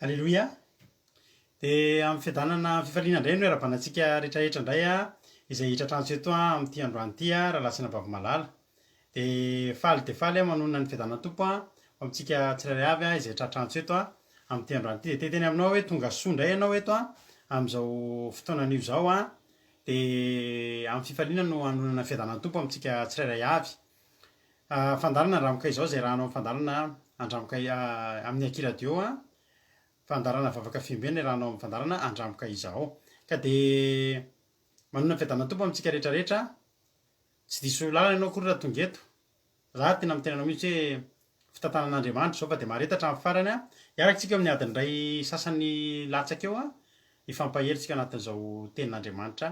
Alleloia. Dia amin'ny fiadanana fifaliana indray no ara-banantsika rehetrarehetra indray izay hiditra trantso eto amin'ity androany ity raha lasina Bavamalala. Dia faly manonona ny fiadanana tompo amintsika tsirairay avy izay tratrantso eto amin'ity androany ity. Dia teteny aminao hoe tonga soa indray ianao eto amin'izao fotoanan'io izao dia amin'ny fifaliana no hanonana ny fiadanana tompo amintsika tsirairay avy. Fandarana andramika izao izay rahanao amin'ny fandarana andramika amin'ny akiradio fandarana vavaka fiembena rahanao amin'ny fandarana andramika izao. Ka dia manonana ny fiadanana tompo amintsika rehetrarehetra. Tsy diso lalana ianao akory raha tonga eto. Za tena mitenanao mihitsy hoe fitantanan'Andriamanitra izao fa dia maharetatra amin'ny farany hiarakantsika amin'ny adiny iray sasany latsaka eo hifampahelintsika anatin'izao tenin'Andriamanitra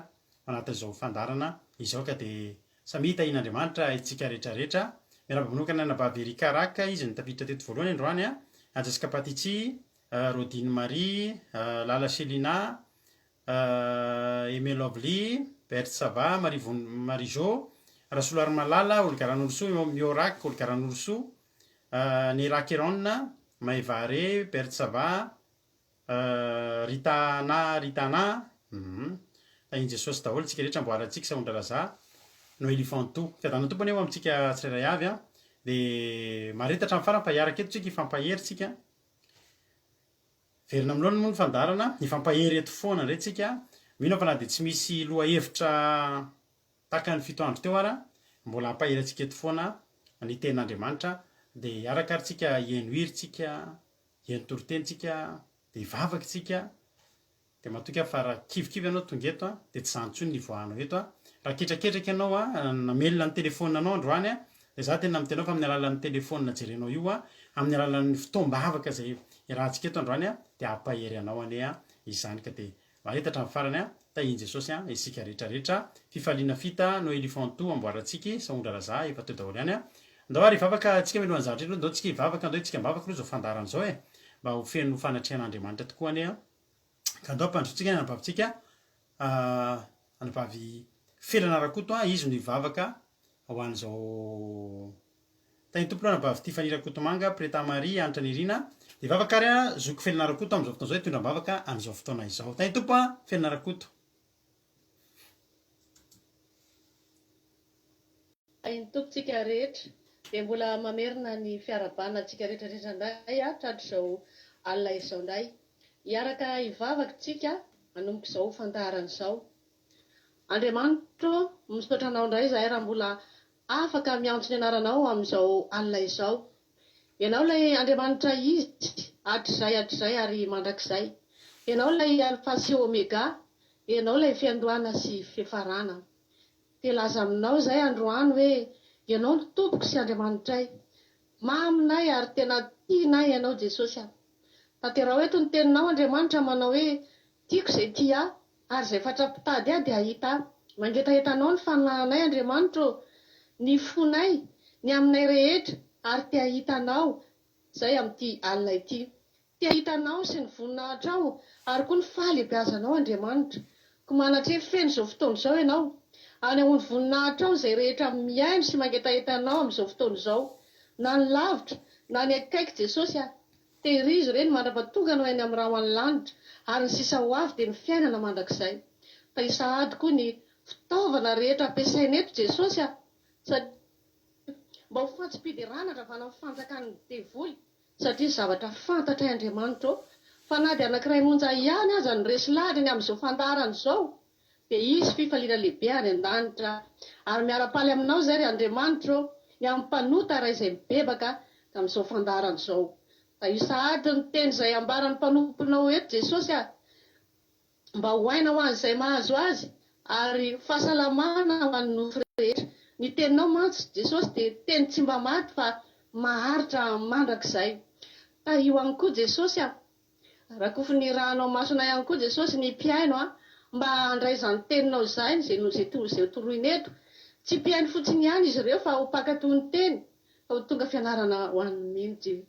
anatin'izao fandarana izao. Ka dia samy hitahian'Andriamanitra itsika rehetrarehetra. Miarahaba manokana anabavy Erika Raka izy nitafiditra teto voalohany androany Anjasika Patitsy, Rodine Marie, Lala Selina, Aimé Lovely, Berthe Sava, Marie Jo, Rasoulard Malala, Olgaran'Oroso, Miorak, Olgaran'Oroso, Nera Keron, Maëva Ré, Berthe Sava, Ritana, tahian Jesosy daholo tsika rehetra mboarantsika saondra raza. Noely Fanto, fiadanana tompo aneho amintsika tsirairay avy dia maharetatra amin'ny farany fa hiaraka eto tsika hifampaheritsika. Verina aminao moa ny fandarana, hifampahery eto foana indray tsika. Mino fa na dia tsy misy lohahevitra tahaka ny fito andro teo mbola hampahery antsika eto foana ny tenin'Andriamanitra dia hiaraka ary tsika hihaino hiritsika, hihaino torotenitsika, dia hivavakintsika. Dia matoka fa raha kivikivy ianao tonga eto dia tsy zany intsony ny ivoahanao eto. Raha ketraketraka ianao namelona ny telefaonina anao androany dia za tena mitenao fa amin'ny alalan'ny telefaonina jerenao io amin'ny alalan'ny fotoam-bavaka izay irahantsika eto androany dia hampahery anao izany. Ka dia maharetatra amin'ny farany tahian Jesosy isika rehetrarehetra. Fifaliana fita Noely Fanto amboarantsika saondra raza efa teo daholo ihany andao ary hivavaka antsika milohan'ny zavatra eto. Andao tsika hivavaka, andao tsika mivavaka aloha izao fandarana izao mba ho feno fanatrehan'Andriamanitra tokoa ka andao ampandrotsika anabavintsika anabavy Felana Rakoto izy no hivavaka ho an'izao tahian tompo aloha anabavy Tifany Rakotomanga, Preta Marie, Anitra Nirina. Dia hivavaka ary Zoko Felana Rakoto amin'izao fotoana izao hitondra mivavaka amin'izao fotoana izao. Tahian tompo Felana Rakoto. Tahian tompontsika rehetra dia mbola mamerina ny fiarabana antsika rehetrarehetra indray tratry izao alina izao indray. Hiaraka hivavaka tsika manomboka izao fandarana izao. Andriamanitra misaotra anao indray izahay raha mbola afaka miantso ny anaranao amin'izao alina izao. Ianao ilay Andriamanitra izy hatrizay ary mandrakizay. Ianao ilay alpha sy omega. Ianao ilay fiandohana sy fiafarana. Dia laza aminao izay androany hoe ianao no tompoko sy Andriamanitray. Maminay ary tena tianay ianao Jesosy. Tanterao eto ny teninao Andriamanitra manao hoe tiako izay tia ary izay fatra-pitady dia ahita. Mangetahetanao ny fananay Andriamanitra, ny fonay, ny aminay rehetra ary tia hitanao izay amin'ity alina ity. Tia hitanao sy ny voninahitranao ary koa ny fahalehibiazanao Andriamanitra. Ko manatreha feno izao fotoana izao ianao. Anehoany voninahitranao izay rehetra miaino sy mangetahetanao amin'izao fotoana izao. Na ny lavitra, na ny akaiky Jesosy tehirizy ireny mandrapatonga anao eny amin'ny rahoan'ny lanitra ary ny sisa ho avy dia ny fiainana mandrakizay. Tahisahady koa ny fitaovana rehetra ampiasaina eto Jesosy mba ho fatsipidi-rana raha vana fanjakan'ny devoly satria zavatra fantatray Andriamanitra fa na dia anankiray monja ihany aza ny resy lahatra ny amin'izao fandarana izao dia isy fifaliana lehibe any an-danitra ary miara-paly aminao izay ry Andriamanitra ny amin'ny mpanota raha izay mibebaka amin'izao fandarana izao. Tahisahady ny teny izay ambaran'ny mpanomponao eto Jesosy mba ho aina ho an'izay mahazo azy ary fahasalamana ho an'ny nofo rehetra. Ny teninao mantsy Jesosy dia teny tsy mba maty fa maharitra mandrakizay. Tahio ihany koa Jesosy rakofy ny rahanao masona ihany koa Jesosy ny mpiaino mba handray izany teninao izay izay toroina eto. Tsy mpiaino fotsiny ihany izy ireo fa ho mpankatoy ny teny fa ho tonga fianarana ho an'ny mino.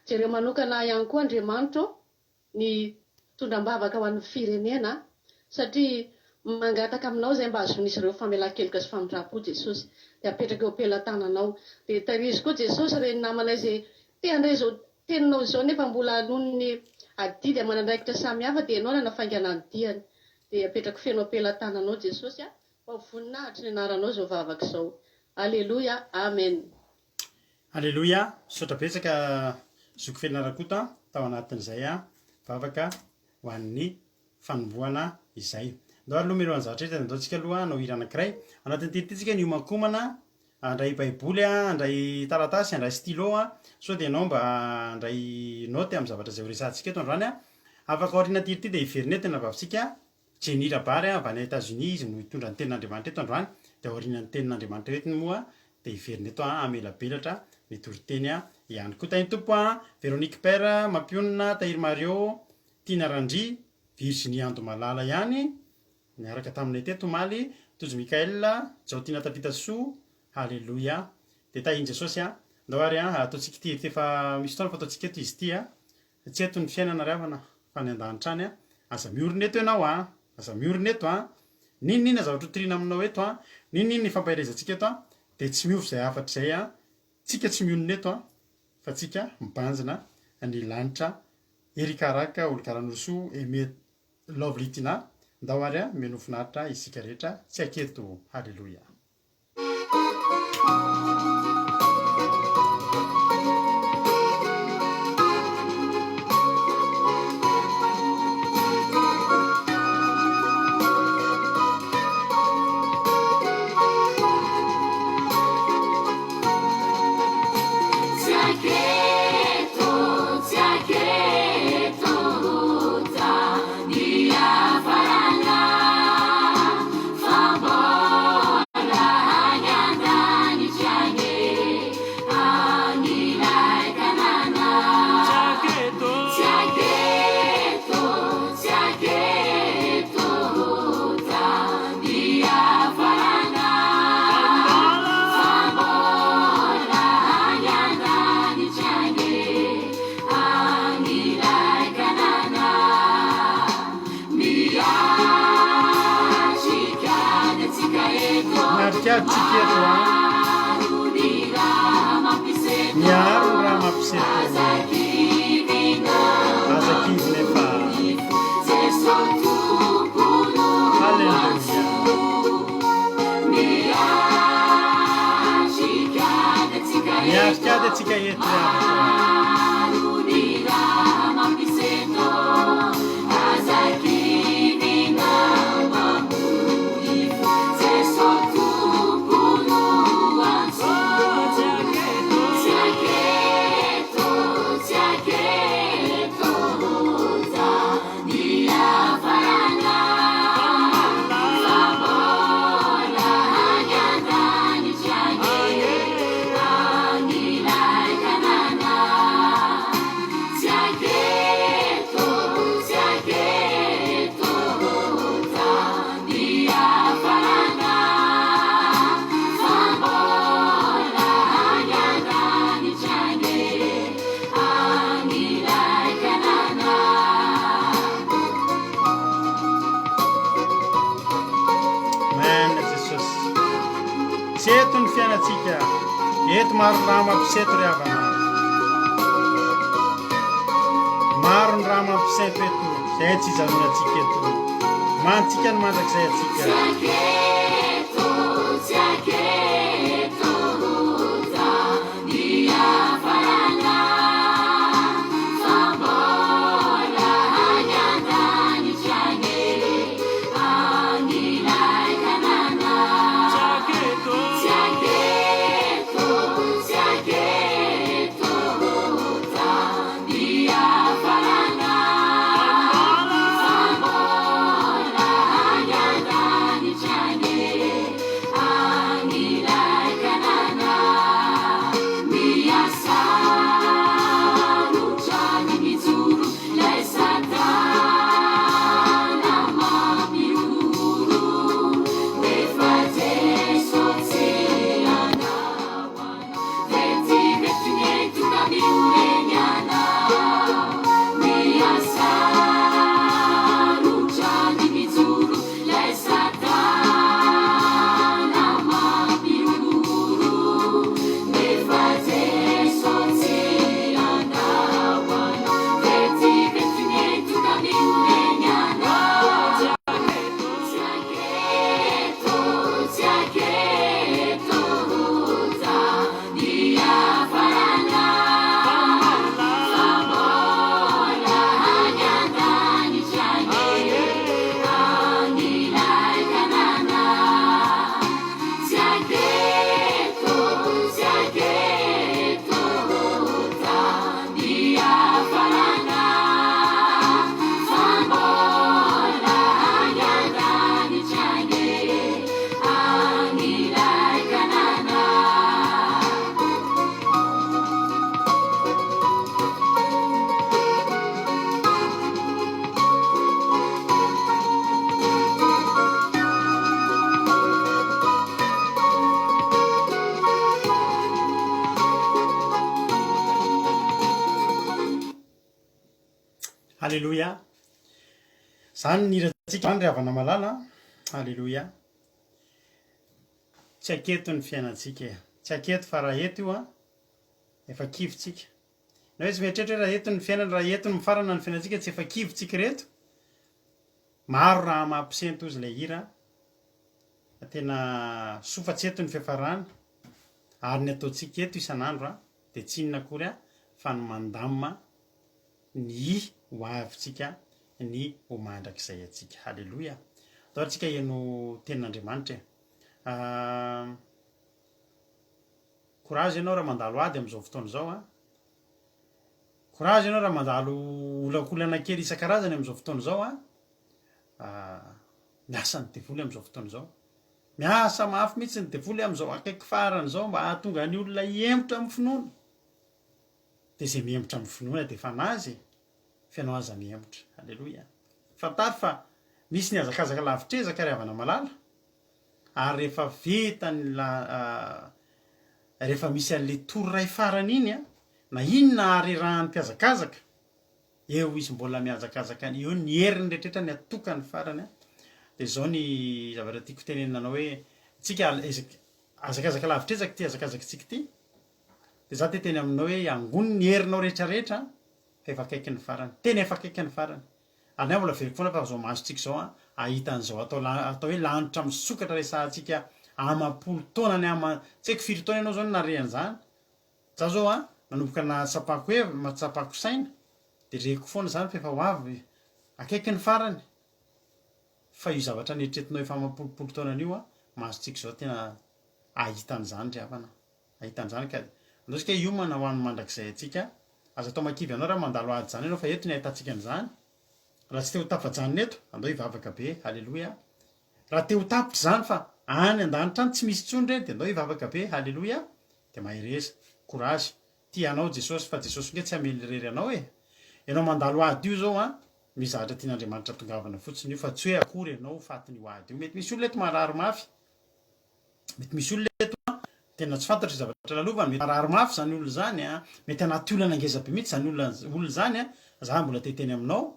Jereo manokana ihany koa Andriamanitra ny tondram-bavaka ho an'ny firenena satria mangataka aminao izay mba azonisy ireo famelan-keloka sy famindram-po Jesosy dia apetraka eo am-pelantananao. Dia tarizo koa Jesosy ireny namanay izay te handray izao teninao izao nefa mbola nohon'ny ady dia manandraikitra samihafa dia ianao nanafaingana ny diany dia apetrako feno ampelantananao Jesosy a mba ho voninahitra ny anaranao izao vavaka izao. Alleluia, amen. Alleluia, misaotra betsaka zoko fianarakota tao anatin'izay vavaka ho an'ny fanombohana izay. Ndao aloha milohan'ny zavatra rehetra andao tsika aloha anao hira anankiray anatin'ny titytsika ny homankomana andray baiboly andray taratasy andray stylo so dia anao mba andray note amin'ny zavatra izay ho resantsika eto androany afaka aoriana tirity dia iverinetina vavisika Jenny Rabary avy any États-Unis izy no hitondra ny tenin'Andriamanitra eto androany dia aoriana ny tenin'Andriamanitra etiny moa dia iverineto amelabelatra mitory-teny ihany koa tany tompo Véronique Père Mampionina Tahir Mario Tina Randry Virginie Andomalala ihany miaraka taminay teto Maly Tojo Mikael Jaotina Tapitasoa. Halleluia. Dia tahian Jesosy ndao ary ataontsika ity efa misy taona fataontsika eto izy ity tsy eto ny fiainana ravana fa ny an-danitra any aza miorina eto ianao aza miorina eto ninona zavatra hotoriana aminao eto ninona ny fampaherezantsika eto dia tsy miovy izay afatra izay tsika tsy mionina eto fa tsika mibanjina ny lanitra erikaraka olo-karanoso eme lovelitina ndao ary meno finaritra isika rehetra tsy aketo. Halleluia. Miaro raha mampiseto azakivy nefa. Halleluia. Miarika dia tsika eto eto ny fiainatsika eto maro raha mampiseto ry havana maro ny raha mampiseto eto izay tsy hijanonantsika eto mantsika ny mandrakizay atsika. China. Alleloia. Zany niratsika zany ry havana malala. Alleloia. Tsy aketo ny fiainantsika. Tsy aketo fa raha eto io efa kivontsika. Na hoe tsy mieritreritra hoe raha eto ny fiainana, raha eto ny mifarana ny fiainantsika tsy efa kivontsika reto. Maro raha mampisentozy ilay hira. Tena soa fa tsy eto ny fiafarana. Ary ny ataontsika eto isan'andro dia tsy inona akory fa ny mandamina ny ho avintsika ny ho mandrakizay atsika. Halleloia. Atao antsika hiaino tenin'Andriamanitra. Courage ianao raha mandalo ady amin'izao fotoana izao. Courage ianao raha mandalo olakolana kely isan-karazany amin'izao fotoana izao. Miasa ny devoly amin'izao fotoana izao. Miasa mafy mihitsy ny devoly amin'izao akaiky farany izao mba hahatonga ny olona hiemotra amin'ny finoana. Dia izay miemotra amin'ny finoana dia efa nazy fianao aza miemotra. Halleloia. Fantary fa misy ny hazakazaka lavitr'ezaka ry havana malala. Ary rehefa vita ny rehefa misy an'ilay toro iray farany iny na inona harerahan'ny mpiazakazaka, eo izy mbola miazakazaka eo ny heriny rehetrarehetra ny atokany farany. Dia izao ny zavatra tiako tenenina anao hoe tsika hazakazaka lavitr'ezaka ty hazakazaka-tsika ty. Dia za teteny aminao hoe angony ny herinao rehetrarehetra fa efa akaiky ny farany. Tena efa akaiky ny farany. Ary nay mbola veriko foana fa zao masontsika izao ahita an'izao atao hoe lanitra misokatra resahantsika amam-polo taona ny tsy haiko firy taona ianao zao nare an'izany. Za zao nanomboka natsapako saina dia reko foana zany fa efa ho avy akaiky ny farany. Fa io zavatra neritreretinao efa amam-polopolo taona an'io masontsika izao tena ahita an'izany ry havana. Ahita an'izany ka andaosika hiomana ho an'ny mandrakizay atsika. Aza atao makivy ianao raha mandalo ady zany ianao fa eto ny ahitantsika an'izany. Raha tsy te ho tafajanona eto andao hivavaka be. Halleloia. Raha te ho tapitra zany fa any an-danitra any tsy misy intsony ireny dia andao hivavaka be. Halleloia. Dia mahereza courage. Tianao Jesosy fa Jesosy nge tsy hamely irery anao e. Ianao mandalo ady io zao misy zavatra tian'Andriamanitra tongavana fotsiny io fa tsy hoe akory ianao fatiny ho ady io. Mety misy olona eto marary mafy. Mety misy olona eto tena tsy fantatra zavatra lalovany. Mety marary mafy zany olona zany mety anaty olana ngeza be mihitsy zany olona zany za mbola teteny aminao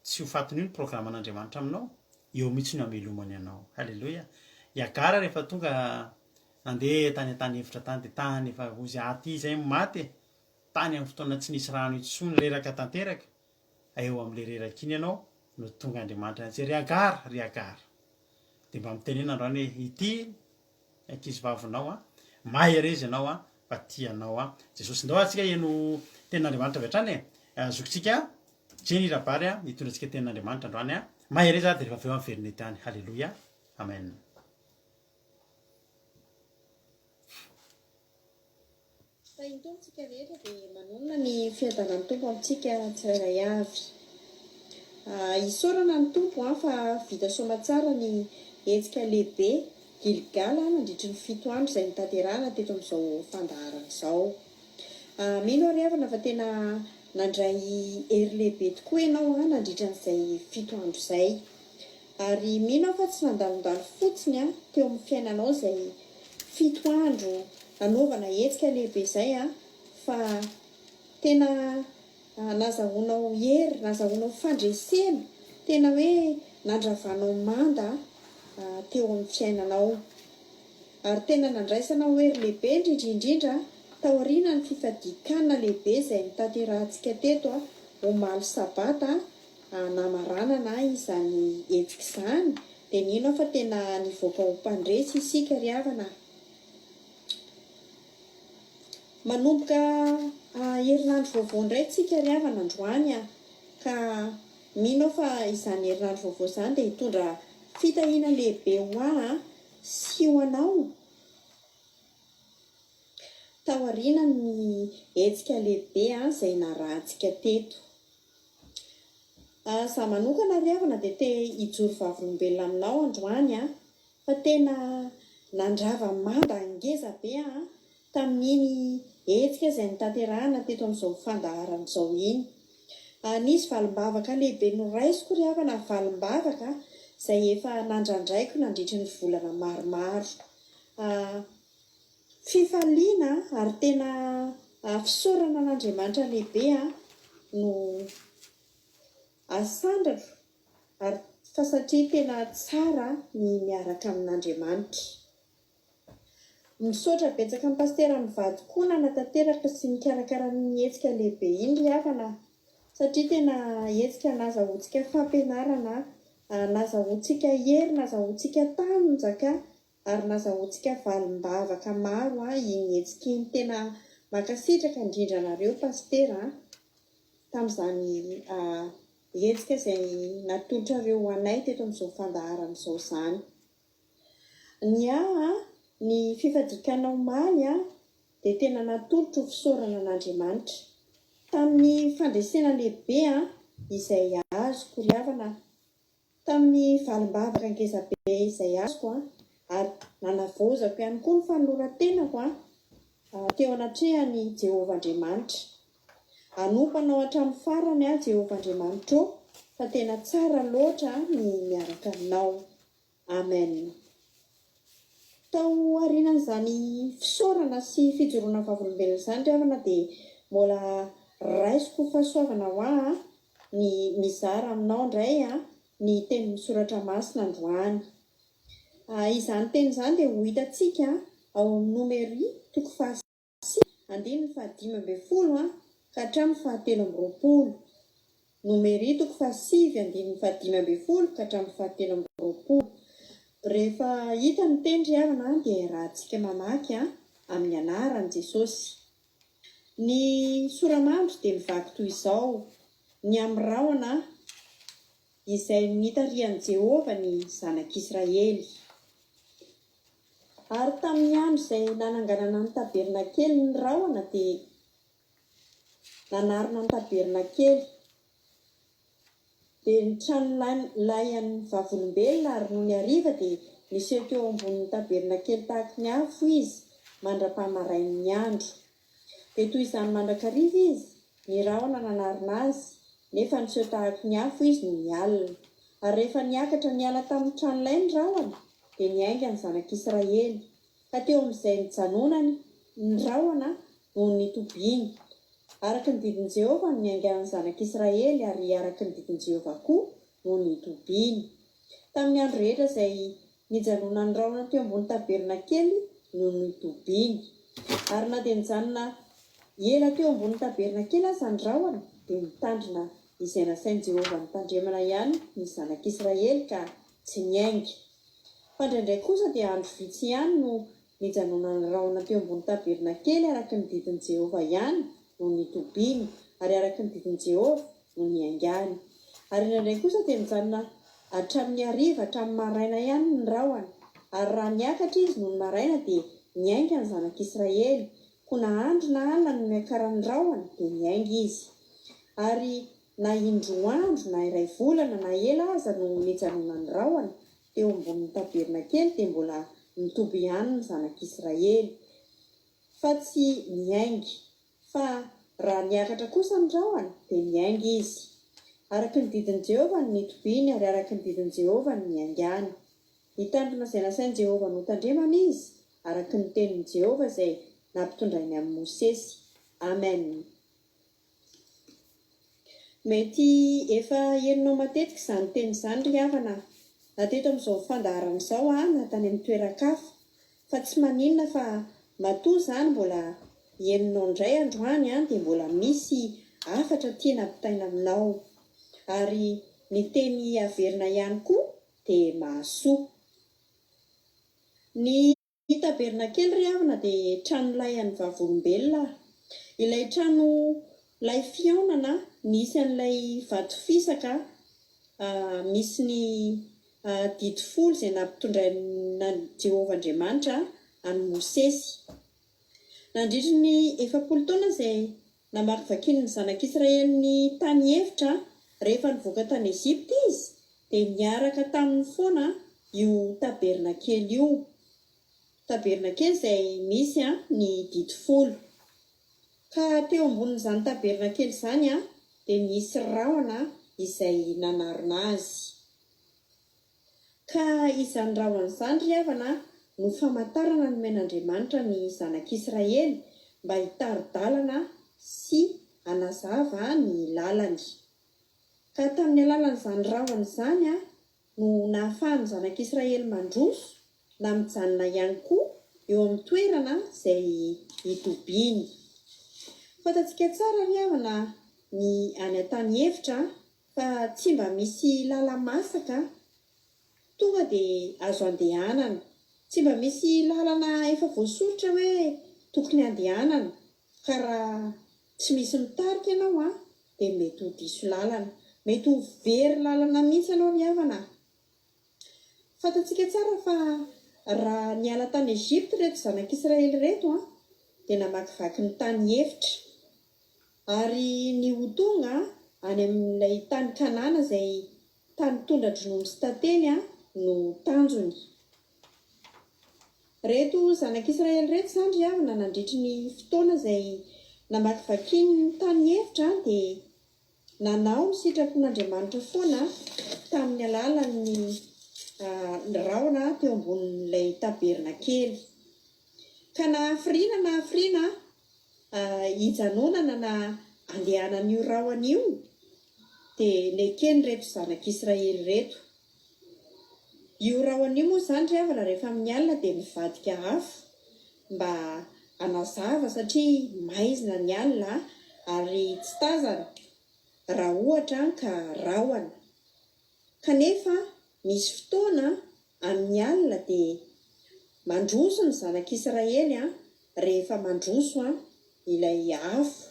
tsy ho fatiny io ny programan'Andriamanitra aminao. Eo mihitsy no hamelomany anao. Halleloia. Iagara rehefa tonga nandeha tany an-tany hevitra tany dia tany efa ozy aty izay maty tany amin'ny fotoana tsy nisy rano intsony reraka tanteraka. Eo amin'ilay reraka iny ianao no tonga Andriamanitra antsika ry agara. Dia mba mitenena androany hoe ity ankizy vavinao mahereza ianao fa tianao Jesosy. Ndao antsika hiaino tenin'Andriamanitra avy hatrany zokintsika Jenny Rabary hitondra antsika tenin'Andriamanitra androany mahereza dia rehefa avy eo amin'ny veriny tany. Halleloia. Amen. Fahintontsika rehetra dia manonona ny fiadanan'ny tompo amintsika tsirairay avy. Isaorana ny tompo fa vita soamantsara ny hetsika lehibe Gilgala nandritry ny 7 andro izay nitanterahana teto amin'izao fandaharana izao. Mino ary havana fa tena nandray hery lehibe tokoa ianao nandritra n'izay 7 andro izay. Ary mino fa tsy nandalondalo fotsiny teo amin'ny fiainanao izay 7 andro nanaovana hetsika lehibe izay fa tena nazahoanao hery, nazahoanao fandresena, tena hoe nandravanao manda teo amin'ny fiainanao. Ary tena nandraisanao hery lehibe indrindra taoriana ny fifadikana lehibe izay nitanterahantsika teto omaly sabata namaranana izany hetsika izany. Dia nino fa tena nivoaka ho mpandresy isika ry havana. Manomboka herinandro vaovao indray tsika ry havana androany ka mino fa izany herinandro vaovao izany dia hitondra fitahiana lehibe ho sy ho anao taoriana ny hetsika lehibe izay narahantsika teto. Za manokana ry havana dia te hijoro vavolombelona aminao androany fa tena nandrava manda ngeza be tamin'iny hetsika izay nitanterahana teto amin'izao fandaharana izao iny. Nisy valim-bavaka lehibe noraisiko ry havana, valim-bavaka izay efa nandrandraiko nandritry ny volana maromaro. Fifaliana ary tena fisaorana an'Andriamanitra lehibe no asandratra ary fa satria tena tsara ny miaraka amin'Andriamanitra. Misaotra betsaka amin'ny pastera mivady koa nanatanteraka sy nikarakara ny hetsika lehibe iny ry havana, satria tena hetsika nazahoantsika fampianarana, nazahoantsika hery, nazahoantsika tanjaka ary nazahoantsika valim-bavaka maro iny hetsika iny. Tena makasitraka indrindra anareo pastera tamin'izany hetsika izay natolotrareo anay teto amin'izao fandaharana izao izany. Ny fifadikana omaly dia tena natolotra ho fisaorana an'Andriamanitra. Tamin'ny fandresena lehibe izay azoko ry havana, tamin'ny valim-bavaka ngezabe izay azoko ary nanavaozako ihany koa ny fanorantenako teo anatrehany Jehovah Andriamanitra. Anompanao hatramin'ny farany Jehovah Andriamanitra fa tena tsara loatra ny miaraka aminao. Amen. Tao aorianan'izany fisaorana sy fijoroana vavolombelona izany ry havana dia mbola raisiko fahasoavana ho ny mizara aminao indray ny teny misoratra masina androany. Izany teny izany dia ho hitantsika ao amin'ny Nomery 7:5-20 ka hatramin'ny 7:20. Nomery 7:5-20 ka hatramin'ny 7:20. Rehefa hita ny teny ry havana dia rahantsika mamaky amin'ny anaran'i Jesosy. Ny soramandry dia mivaky toy izao: ny amin'ny rahona izay nitarihan'i Jehovah ny zanak'Israely. Ary tamin'ny andro izay nananganana ny tabernakely ny rahona dia nanarina ny tabernakely dia ny trano laian'ny vavolombelona ary noho ny hariva dia niseho teo ambonin'ny tabernakely tahaka ny afo izy mandra-pamarain'ny andro. Dia toy izany mandrakariva izy, ny rahona nanarina azy, nefa niseho tahaka ny afo izy no nialina. Ary rehefa niakatra niala tamin'ny trano lay ny rahona dia niainga ny zanak'Israely, ka teo amin'izay nijanonany ny rahona noho ny tobiany. Araka ny didin'i Jehovah no niaingan'ny zanak'Israely ary araka ny didin'i Jehovah koa noho ny tobiany. Tamin'ny andro rehetra izay nijanonany rahona teo ambony tabernakely noho ny tobiany. Ary na dia nijanona ela teo ambony tabernakely aza ny rahona dia mitandrina izay nasain'i Jehovah nitandremana ihany ny zanak'Israely ka tsy niainga. Fa indraindray kosa dia andro vitsy ihany no nijanonany rahona teo ambony tabernakely araka ny didin'i Jehovah ihany noho ny tobiany ary araka ny didin'i Jehovah no niaingany. Ary indraindray kosa dia nijanona hatramin'ny hariva hatramin'ny maraina ihany ny rahona. Ary raha niakatra izy noho ny maraina dia niainga ny zanak'Israely, koa na andro na alina no miakaran'ny rahona dia niainga izy. Ary na indroandro na iray volana na ela aza no nijanonany rahona teo ambonin'ny tabernakely dia mbola mitoby ihany ny zanak'Israely, fa tsy niainga. Fa raha niakatra kosa ny rahona dia niainga izy. Araka ny didin'i Jehovah ny tobiany ary araka ny didin'i Jehovah ny niaingany. Nitandrina izay nasain'i Jehovah no tandremana izy araka ny tenin'i Jehovah izay nampitondrainy amin'ny Mosesy. Amen. Mety efa henonao matetika izany teny izany ry havana, na teto amin'izao fandaharana izao na tany amin'ny toeran-kafa, fa tsy maninona fa matoa izany mbola henonao indray androany dia mbola misy hafatra tiana ampitaina aminao. Ary ny teny averina ihany koa dia mahasoa. Ny tabernakely ry havana dia trano laian'ny vavolombelona. Ilay trano lay fihaonana nisy an'ilay vato fisaka misy ny didy folo izay nampitondraina Jehovah Andriamanitra any Mosesy. Nandritra ny 7 taona izay namakivakiany ny zanak'Israely ny tany hevitra rehefa nivoaka tany Ezipta izy dia niaraka tamin'ny foana io tabernakely io. Tabernakely izay misy ny didy folo. Ka teo ambonin'izany tabernakely izany dia nisy rahona izay nanarina azy. Ka izany rahona izany ry havana no famantarana ny men'Andriamanitra ny zanak'Israely mba hitari-dalana sy hanazava ny lalany. Ka Ka tamin'ny alalan'izany rahona izany no nahafahany zanak'Israely mandroso na mijanona ihany koa eo amin'ny toerana izay hitobiany. Fantatsika tsara ry havana ny any an-tany efitra fa tsy mba misy lala-masaka tonga dia azo andehanana. Tsy mba misy lalana efa voasoritra hoe tokony andehanana, ka raha tsy misy mitarika ianao dia mety ho diso lalana, mety ho very lalana mihitsy ianao ry havana. Fantatsika tsara fa raha niala tany Ezipta reto zanak'Israely reto dia namakivaky ny tany efitra ary ny ho tonga any amin'ilay tany Kanana izay tany tondra-dronono sy tantely no tanjony. Reto zanak'Israely reto izany ry havana nandritry ny fotoana izay namakivaky ny tany efitra dia nanao ny sitrapon'Andriamanitra foana tamin'ny alalan'ny rahona teo ambonin'ilay tabernakely. Ka nahafiriana hijanonana na andehanan'io rahona io dia nekeny reto zanak'Israely reto. Io rahona io moa izany ry havana rehefa amin'ny alina dia mivadika afo mba hanazava satria maizina ny alina ary tsy tazana raha ohatra ka rahona. Kanefa misy fotoana amin'ny alina dia mandroso ny zanak'Israely rehefa mandroso ilay afo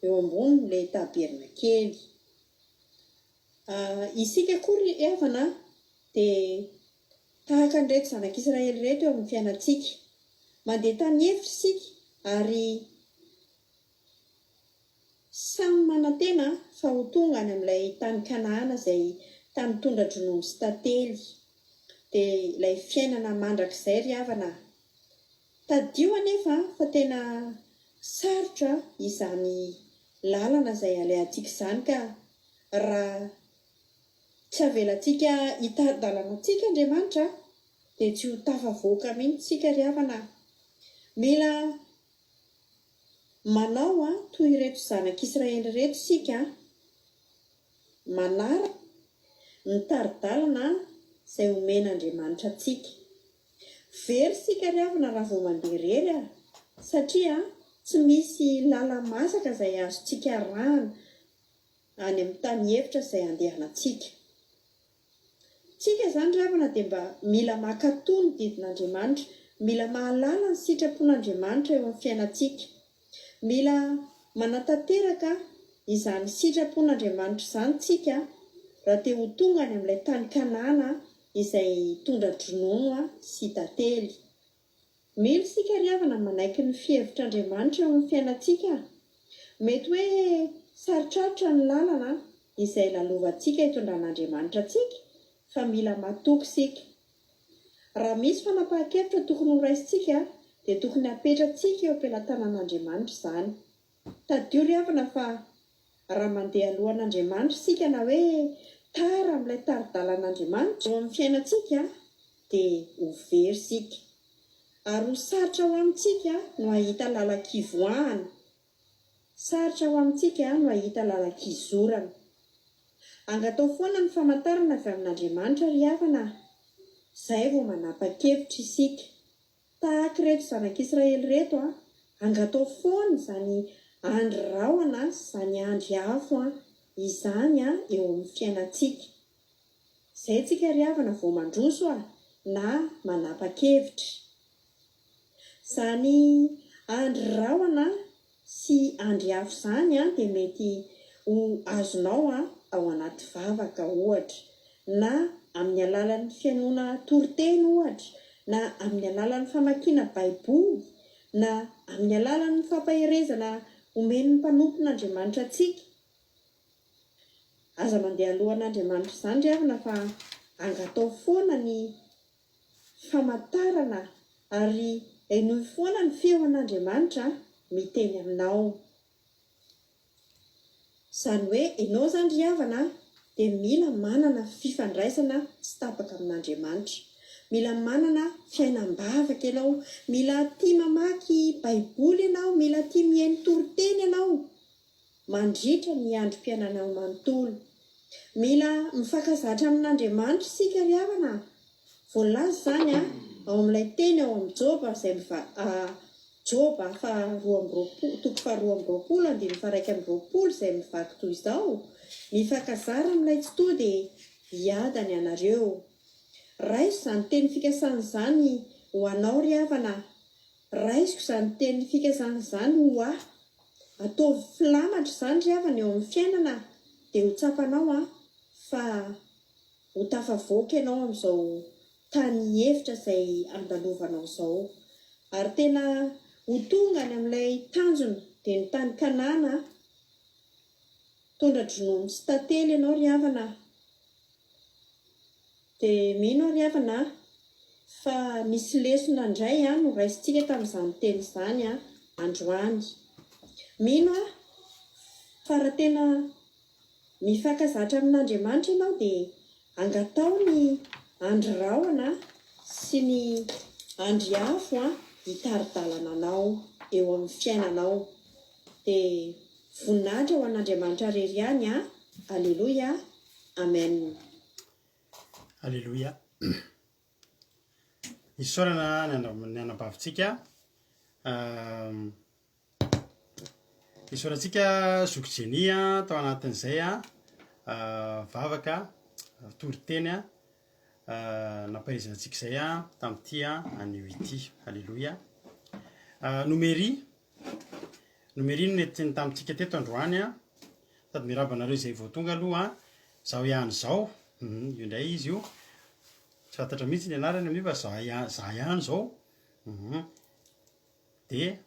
eo ambonin'ilay tabernakely. Isika koa ry havana dia tahaka an'ireto zanak'Israely reto eo amin'ny fiainantsika. Mandeha tany efitra isika ary samy manantena fa ho tonga any amin'ilay tany Kanana izay tany tondra-dronono sy tantely. Dia ilay fiainana mandrakizay ry havana. Tadio anefa fa tena sarotra izany lalana izay alehantsika izany, ka raha tsy avelantsika hitady-dalanantsika Andriamanitra dia tsy ho tafavoaka mihitsy tsika ry havana. Mila manao toy ireto zanak'Israely reto isika, manara ny tari-dalana izay omen'Andriamanitra antsika. Very isika ry havana raha vao mandeha irery satria tsy misy lala-masaka izay azontsika arahana any amin'ny tany efitra izay andehanantsika. Tsika izany ry havana dia mba mila mankatoy ny didin'Andriamanitra, mila mahalala ny sitrapon'Andriamanitra eo amin'ny fiainantsika, mila manatanteraka izany sitrapon'Andriamanitra izany tsika raha te ho tonga any amin'ilay tany Kanana izay tondra-dronono sy tantely. Mila isika ry havana manaiky ny fihevitr'Andriamanitra eo amin'ny fiainantsika. Mety hoe sarotrarotra ny lalana izay lalovantsika hitondran'Andriamanitra antsika, fa mila matoky isika. Raha misy fanapahan-kevitra tokony ho raisintsika dia tokony hapetratsika eo am-pelatanan'Andriamanitra izany. Tadio ry havana fa raha mandeha alohan'Andriamanitra isika na hoe tara amin'ilay tari-dalan'Andriamanitra eo amin'ny fiainantsika dia ho very isika. Ary ho sarotra ho amintsika no hahita lalan-kivoahana, sarotra ho amintsika no hahita lalan-kizorana. Angatao foana ny famantarana avy amin'Andriamanitra ry havana. Izay vao manapa-kevitra isika. Tahaka ireto zanak'Israely reto angatao foana izany andro rahona sy izany andro afo izany eo amin'ny fiainantsika. Izay tsika ry havana vao mandroso na manapa-kevitra. Izany andro rahona sy andro afo izany dia mety ho azonao ao anaty vavaka ohatra, na amin'ny alalan'ny fianoana toriteny ohatra, na amin'ny alalan'ny famakiana baiboly, na amin'ny alalan'ny fampaherezana omen'ny mpanompon'Andriamanitra antsika. Aza mandeha alohan'Andriamanitra izany ry havana fa angatao foana ny famantarana ary enoy foana ny feon'Andriamanitra miteny aminao. Izany hoe ianao izany ry havana dia mila manana fifandraisana tsy tapaka amin'Andriamanitra. Mila manana fiainam-bavaka ianao, mila tia mamaky baiboly ianao, mila tia mihaino toriteny ianao mandritra ny androm-piainanao manontolo. mila mifankazatra amin'Andriamanitra isika ry havana. Voalaza izany ao amin'ilay teny ao amin'ny Joba izay Joba toko 2:20 izay mivaky toy izao: mifankazara amin'ilay tsy toa dia hiadany ianareo. Raiso izany teny fikasana izany ho anao ry havana. Raisiko izany teny fikasana izany ho aho. Ataovy filamatra izany ry havana eo amin'ny fiainana dia ho tsapanao fa ho tafavoaka ianao amin'izao tany hevitra izay andalovanao izao. Ary tena ho tonga any amin'ilay tanjona dia ny tany Kanana. Tondra-dronono sy tantely ianao ry havana. Dia mino ry havana fa misy lesona indray no raisintsika tamin'izany teny izany androany. Mino fa raha tena mifankazatra amin'Andriamanitra ianao dia angatao ny andro rahona sy ny andro afo hitari-dalana anao eo amin'ny fiainanao. Dia voninahitra ho an'Andriamanitra rery ihany. Alleluia, amen. Alleluia. Isaorana ny anabavitsika. Isaorantsika zokijenia tao anatin'izay vavaka toriteny nampahaizantsika izay tamin'ity anio ity. Alleluia. Nomery no netiny tamintsika teto androany sady mirabanareo izay vao tonga aloha zao ihany zao. Io indray izy io tsy fantatra mihitsy ny anarany amin'io fa za ihany zao. Dia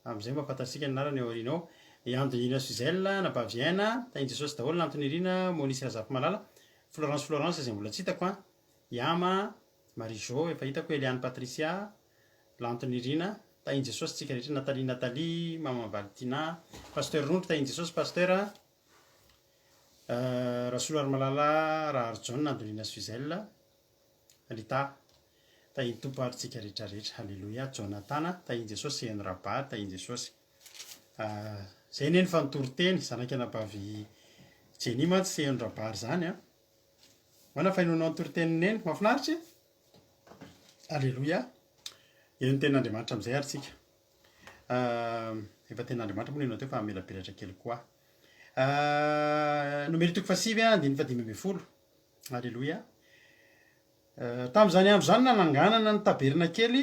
amin'izay mampatantsika ny anarany eo aoriana ao. André Suzel Nabaviana, Tainy Jesosy daholo n'Antony Irina, Monisy Razafy Malala, Florence izay mbola tsy hitako Yama, Marie-Jo efa hitako, Eliane Patricia, l'Antony Irina, Tainy Jesosy tsika rehetra, Nathalie, Mama Valentina, Pasteur Rondry, Tainy Jesosy, Pasteur Rasolo Malala, Rahar John, André Suzel, Lita, Tainy Toparitsika rehetrarehetra. Halleluia. Jonathan, Tainy Jesosy, Eny Rabat, Tainy Jesosy. Zay neny fa nitoriteny zanaka anabavy Jeny mantsy sy Eny Rabat zany mana fa inonao nitoriteny neny mahafinaritra. Alleluia. Eo ny ten'Andriamanitra amin'izay ary tsika. Efa ten'Andriamanitra moa nenao teo fa amelabelatra kely koa. Nomeri toko 5:5. Alleluia. Tamin'izany andro zany nananganana ny taberna kely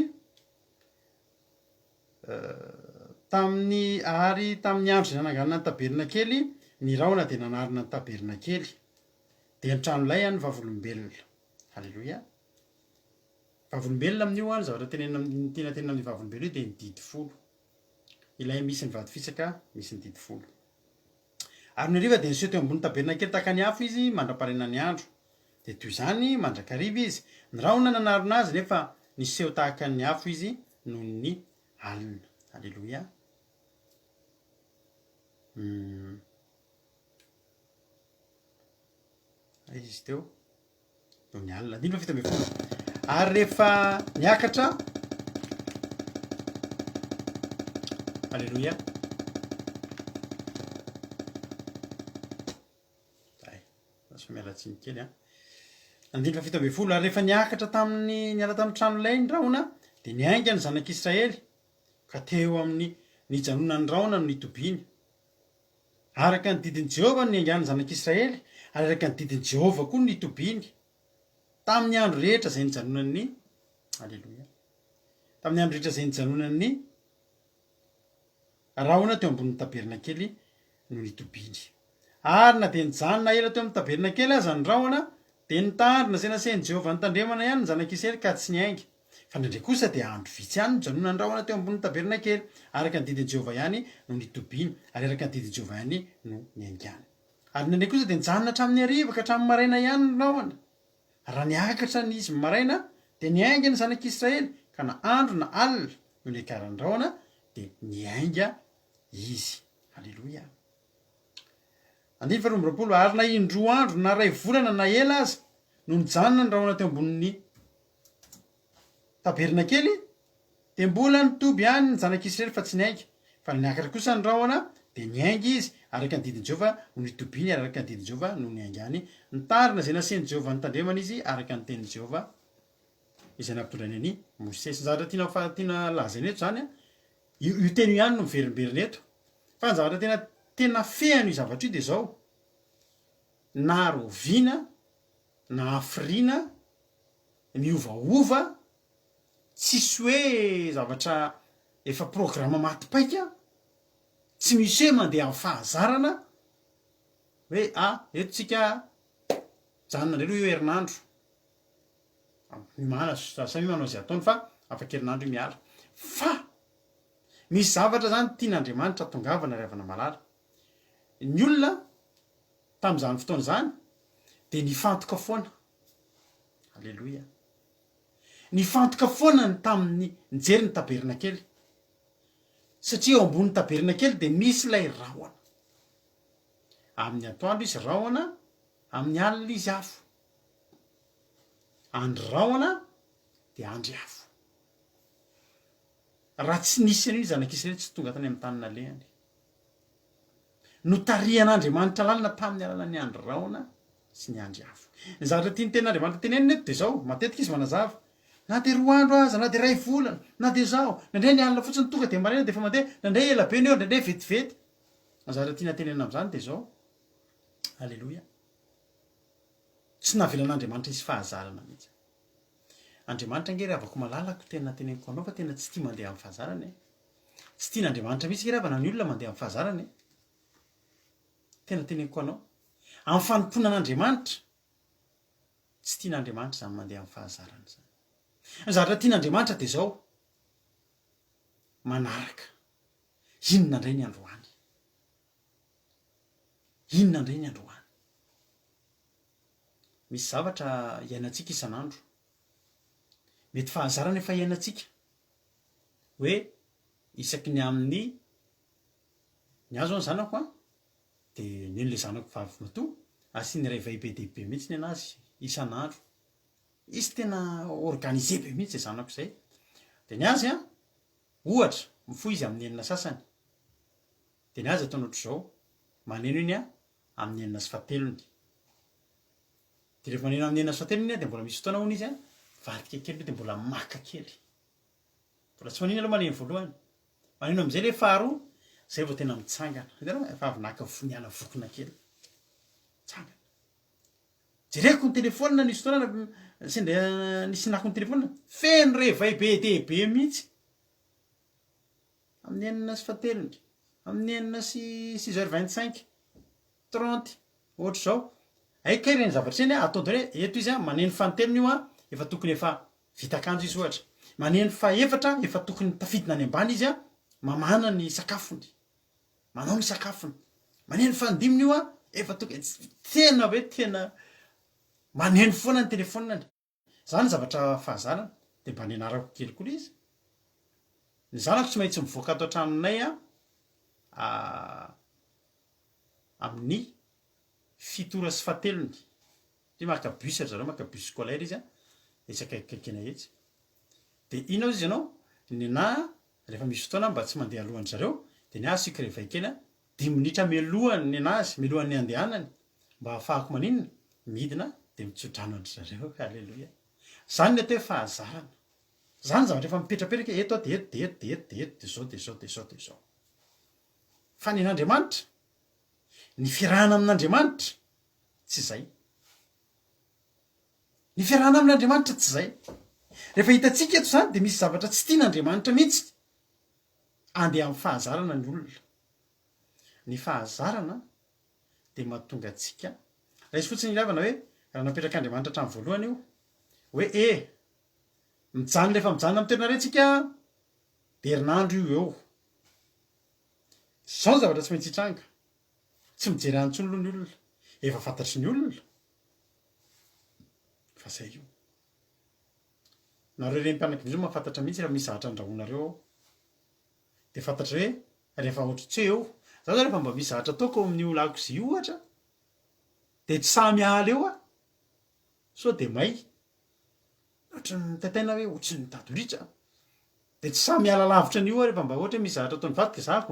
tamin'ny andro izay nananganana ny taberna kely ny rahona dia nanarina ny taberna kely dia ny tranolay ny vavolombelona. Alleluia. Vavolombelona amin'io zavatra tena tenena amin'ny vavolombelona io dia ny didy 10. Ilay misy ny vady fisaka, misy ny didy 10. Ary ny hariva dia niseho teo ambony taberna kely tahaka ny afo izy mandra-pariana ny andro. Dia toy izany mandrakariva izy. Ny rahona nanarona azy nefa niseho tahaka ny afo izy noho ny alina. Alleluia. Izy teo noho ny alina. 10:10. Ary rehefa niakatra. Alleluia. Mialatsiny kely 10:10. Ary rehefa niakatra niala tamin'ny tranolay ny rahona dia niainga ny zanak'Israely ka teo amin'ny nijanona ny rahona no nitobiny. Araka ny didin'i Jehova no niaingany zanak'Israely ary araka ny didin'i Jehova koa no nitobiny tamin'ny andro rehetra izay nijanonany. Alleluia. Tamin'ny andro rehetra izay nijanonany rahona teo ambonin'ny taberna kely no nitobiny. Ary na dia nijanona ela teo amin'ny taberna kely aza ny rahona dia nitandrina izay nasehan'i Jehova nitandremana ihany ny zanak'Israely ka tsy niainga. Fa ndraindray kosa dia andro vitsy ihany nijanona ny rahona teo ambonin'ny taberna kely. Araka ny didin'i Jehova ihany no nitobiny ary araka ny didin'i Jehova ihany no niaingany. Ary ndraindray kosa dia nijanona hatramin'ny hariva ka hatramin'ny maraina ihany ny rahona. Raha niakatra ny izy maraina dia niainga ny zanak'Israely ka na andro na alina no niakaran'ny rahona dia niainga izy. Alleluia. 10:12. Ary na indroa andro na ray volana na ela aza no nijanona ny rahona teo ambonin'ny taberna kely dia mbola nitoby ihany ny zanak'Israely fa tsy niainga. Fa niakatra kosa ny rahona de niaingy izy araka ny didiny Jehova no itobiny araka ny didiny Jehova no niaingy any ny tarina zay naseny Jehova ny tandremana izy araka ny tenin'i Jehova izay nampitondrany any Mosesy zavatra tiana lazany eto zany a io teny io ihany no miverimberina eto fa ny zavatra tena fehany io zavatra io de zao na roviana na hafiriana miovaova tsisy hoe zavatra efa programa maty-paika tsy misy hoe mandeha amin'ny fahazarana hoe eto tsika janona ndray aloha io herinandro mimana samy manao zay ataony fa afaka herinandro io miala fa misy zavatra zany tian'Andriamanitra tongavana ry havana malala ny olona tamin'izany fotoana zany de nifantoka foana alleloia nifantoka foana ny tamin'ny nijery ny tabernakely satria eo ambony tabernakely de misy ilay rahona amin'ny atoandro izy rahona amin'ny alina izy afo andro rahona de andry afo raha tsy nisy an'io zanak'Israely tsy tonga tany amin'ny tany nalehany notarihan'Andriamanitra lalina tamin'ny alalan'ny andro rahona sy ny andry afo ny zavatra tiany tenin'Andriamanitra tenenina eto de zao matetika izy manazava na de 2 andro aza na de 2 volana na de zao nandray ny alina fotsiny tonga de maraina de fa mandeha nandray ela be ny eo nandray vetivety ny zavatra tiana tenenina am'zany de zao alleloia tsy navelan'Andriamanitra izy fahazarana mihitsy Andriamanitra nge ravako malalako tena teneniko anao fa tena tsy tia mandeha amin'ny fahazarana tsy tian'Andriamanitra mihitsy ravana ny olona mandeha amin'ny fahazarana tena teneniko anao amin'ny fanompona an'Andriamanitra tsy tian'Andriamanitra zany mandeha amin'ny fahazarana zany ny zavatra tian'Andriamanitra de zao manaraka inona indray ny androany inona indray ny androany misy zavatra iainantsika isan'andro mety fahazarana efa iainantsika hoe isaky ny amin'ny ny azo ny zanako de neny le zanako vavy matoa asiany ray vay be dehibe mihitsy ny anazy isan'andro izy tena organise be mihitsy zanako zay de ny azy ohatra mifoy izy amin'ny enina sasany de ny azy ataony ohatr'izao maneno iny amin'ny enina sy fahatelony de rehefa maneno amin'ny enina sy fahatelony de mbola misy fotoana hono izy vadika kely de mbola maka kely mbola tsy manino aloha maneno voalohany maneno am'izay le faharoa zay vao tena mitsangana efa avy naka niala vokona kely tsangana jereko ny telefona nisy fotoana sendra nisy nako ny telefona feno revay be dehibe mihitsy amin'ny enina sy fahatelony amin'ny enina sy 6h25 30 ohatr'izao aika ireny zavatra ireny ataony hoe eto izy maneno fanotelony io efa tokony efa vitakanjo izy ohatra maneno faefatra efa tokony tafidina any ambany izy mamana ny sakafony manao ny sakafony maneno fandimony io efa tokony tena hoe tena maneno foana ny telefoniny zany zavatra fahazarana de mba nianarako kely koa izy ny zanako tsy maintsy mivoaka ato an-tranonay amin'ny 7 sy fahatelony ty maka bus zareo maka bus scolaire izy isakaikakena etsy de ina izy ianao ny na rehefa misy fotoana mba tsy mandeha alohan'ny zareo de ny asiko rehevaikena 10 minitra mialohany ny anazy mialohan'ny andehanany mba ahafahako maninona midina de mitsodrano andry zareo alleloia zany ny atao hoe fahazarana zany zavatra efa mipetrapetraka eto de eto de eto de eto de eto de zao de zao de zao de zao fa ny an'Andriamanitra ny fiarahana amin'Andriamanitra tsy zay ny fiarahana amin'Andriamanitra tsy zay rehefa hitatsika eto zany de misy zavatra tsy tian'Andriamanitra mihitsy andeha amin'ny fahazarana ny olona ny fahazarana de mahatonga atsika raha izy fotsiny ilavana hoe raha napetrak'Andriamanitra hatramin'ny voalohany io hoe mijano lefa mijanona amin'ny toerana retsika de herinandro io eo zao ny zavatra tsy maintsy hitranga tsy mijery antsony aloha ny olona efa fantatry ny olona fa zay io nareo reny mpianakindreo mahafantatra mihitsy raha misy zavatra andrahonareo de fantatra hoe rehefa ohatry tsy eo za zao rehefa mba misy zavatra ataoko amin'ny lakozia ohatra de tsy samy ala eo so de may ohatra ny tataina hoe ohatry ny dadoritra de tsy samy ala lavitra an'io rehefa mba ohatra hoe misy zavatra ataony vadika zako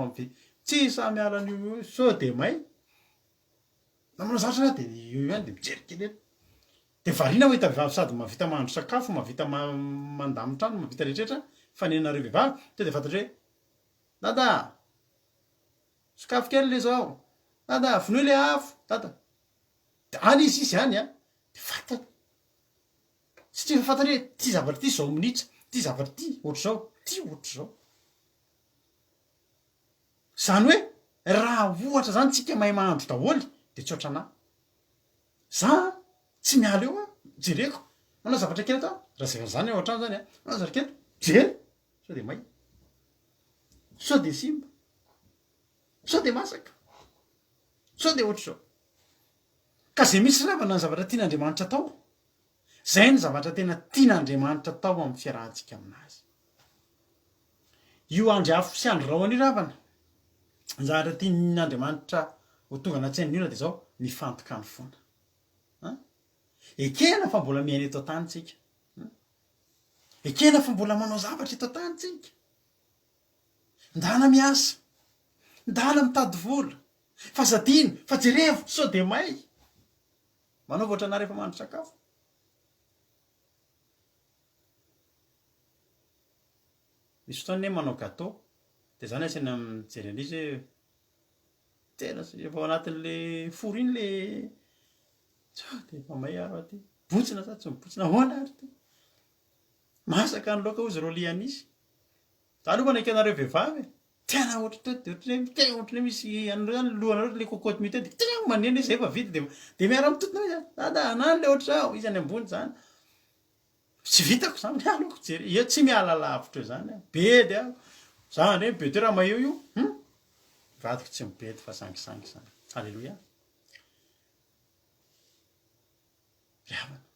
tsy samy alan'io so de may namanao zatra de io ihany de mijerikely de variana ho hita vehivavy sady mahavita mahandro sakafo mahavita mandamitrano mahavita rehetrarehetra fanenareo vehivavy to de fantatra hoe dada sakafo kely le zao dada vinoy le afo dada de any izy izy any a de fantany satria fantany hoe ty zavatra ty zao minitra ty zavatra ty ohatr'izao ty ohatr'izao zany hoe raha ohatra zany tsika mahay mahandro daholy de tsy ohatrana za tsy miala eo a jereko manao zavatra kely atao raha zany ao an-trano zany a manao zavatra kely jery so de may so de simba so de masaka so de ohatr'izao ka zay misy ravana ny zavatra tian'Andriamanitra atao zay ny zavatra tena tian'Andriamanitra atao amin'ny fiarahantsika aminazy io andro afo sy andro rahoany ravana ny zavatra tian'Andriamanitra ho tonga anaty-tsainy ina de zao ny fantoka ny fona ekena fa mbola miaina eto an-tanytsika ekena fa mbola manao zavatra eto an-tanytsika ndana miasa ndana mitady vola fa zadiny fa jerevo so de may manao voatra ana rehefa mahandro sakafo misy fotoana ne manao gâteau de zany asena mijery an'izy hoe tena efa ao anatin'le foro iny le de efa may aro aty botsina sa tsy mibotsina ahoana ary ty masaka ny laoka ozy rolian'izy za aloha manaiky anareo vehivavy tena ohatra to de ohatrany tena ohatrany misy anareo zany lohanareo le cocotte mité de tena maneno izy efa vita de miara mitotona hoe dada anany le ohatr'zao izy any ambony zany tsy vitako zany aloko jery eo tsy miala lavitra eo zany be de zany re be te raha maheo io vadiko tsy mibety fa sangisangy zany halleloia ravana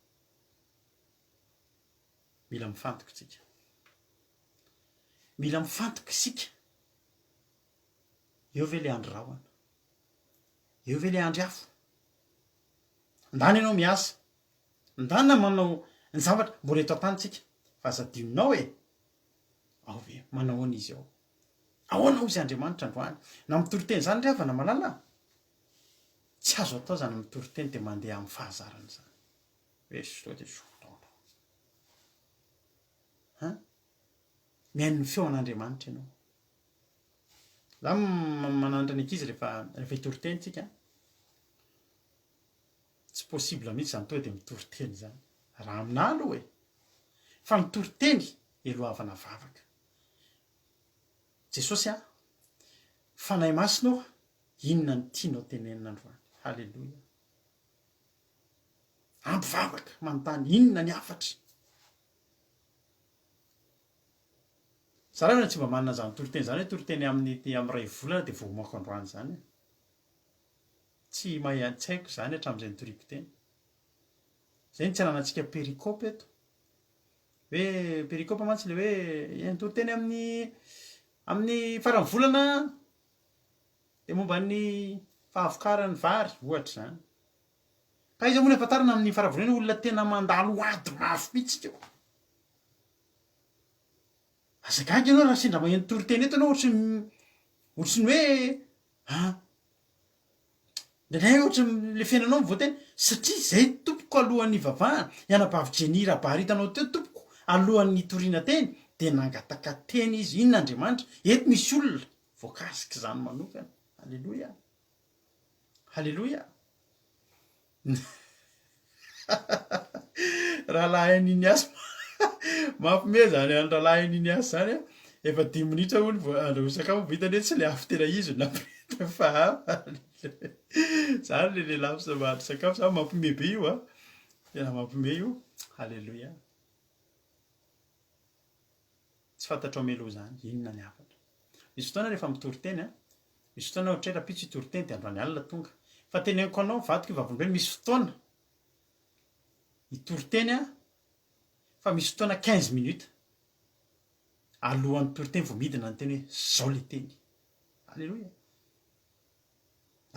mila mifantoka tsika mila mifantoka isika eo ve le andro rahona eo ve le andro afo ndany ianao miasa ndana manao ny zavatra mbola eto an-tanytsika fa zadinonao hoe ao ve manao an'izy ao ahoana ozy Andriamanitra androany na mitory-teny zany ry havana malala tsy azo atao zany mitory-teny de mandeha amin'ny fahazarana zany hoe so de sotaona mihaino ny feon'Andriamanitra ianao za mananitra ny ankizy rehefa hitory-teny tsika tsy possible mihitsy zany to de mitory-teny zany raha amina aloha e fa mitory-teny elohavana vavaka Jesosy a fanahy masina ao inona ny tianao tenenina androany halleloia ampivavaka manontany inona ny afatra za raha tsy mba manana zany tory-teny zany hoe tory-teny amin'ny ray volana de voamako androany zany tsy mahay tsy haiko zany hatramin'izay nitoriko teny zay ny tsy ananatsika perikopy eto hoe perikopy mantsy le hoe nitory-teny amin'ny farany volana de momba ny fahavokarany vary ohatra zany ka izy moa nefatarina amin'ny faravolana olona tena mandalo ady mafy mihitsy eo azagaga ianao raha sendra magneno tory-teny eto anao ohatrany hoe ndraindray ohatra le fiainanao mivoateny satria zay tompoko alohan'ny vavahana ianabavy-jeny rahabary hitanao teo tompoko alohan'ny toriana teny de nangataka teny izy inon'Andriamanitra eto misy olona voakasika zany manokana halleloia halleloia raha lahain'iny asa mampime zany any raha lahain'iny asa zany a efa 10 minitra olo vo andrahosakafo vitany hoe tsy le afo tena izy napreta fa zany le lehilahy sy mahandro sakafo zany mampime be io a tena mampime io halleloia tsy fantatro amelo zany inona ny afatra misy fotoana rehefa mitory-teny a misy fotoana ohatra rapitso hitory-teny de androany alina tonga fa teneniko anao vadiko ivavolombeny misy fotoana hitory-teny a fa misy fotoana 15 minutes alohan'ny tory-teny vo midina ny teny hoe zao le teny halleloia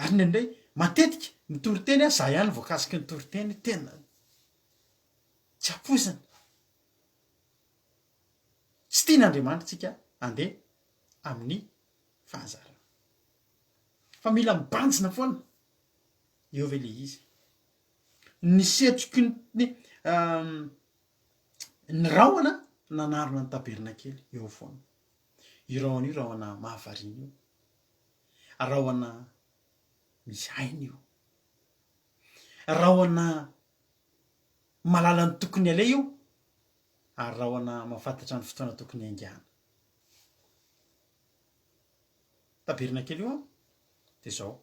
ary nendray matetika mitory-teny a za ihany voakasiky ny tory-teny tena tsy aposina tsy tian'Andriamanitra tsika andeha amin'ny fahazarana fa mila mibanjina foana eo ve le izy ny setroky ny rahona nanarona ny taberina kely eo foana irahona io rahona mahavariny io rahona misy hainy io rahona malala ny tokony ale io ary rahona mahafantatra ny fotoana tokony haingana taberina kely io a de zao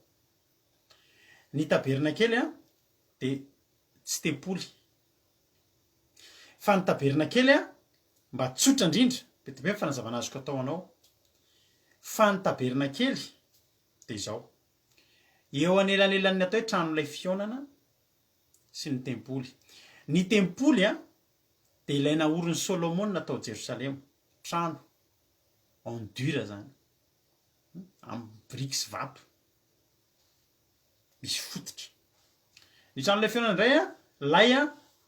ny taberina kely a de tsy tempoly fa ny taberina kely a mba tsotra indrindra betibe fanazavana azoko atao anao fa ny taberina kely de zao eo anelanelan'ny atao hoe tranon'ilay fionana sy ny tempoly ny tempoly a de ilay naorony Solomon natao Jerosalema trano en dur zany amin'ny brique sy vato misy fototra ny tranon'ilay fionana indray a lay a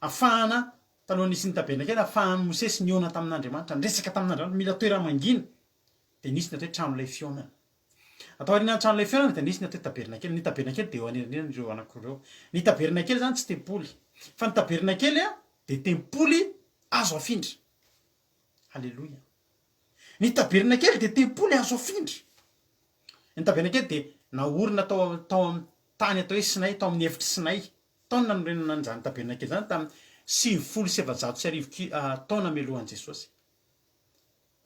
afahana taloha nisy ny taberina kely afahan'ny Mosesy niona tamin'Andriamanitra niresaka tamin'Andriamanitra mila toera mangina de nisy ny atao hoe tranon'ilay fionana atao aoriana ny tranon'ilay fionana de nisy ny atao hoe taberina kely ny taberina kely de eo anelanelany ireo anakireo ny taberina kely zany tsy tempoly fa ny taberina kely a de tempoly azo afindra halleloia ny taberina kely de tempoly azo afindra ny taberina kely de naorina tao amin'ny tany atao hoe Sinay tao amin'ny efitra Sinay taona nanorenana an'izany taberina kely zany tamin'ny 730 taona mialohan'i Jesosy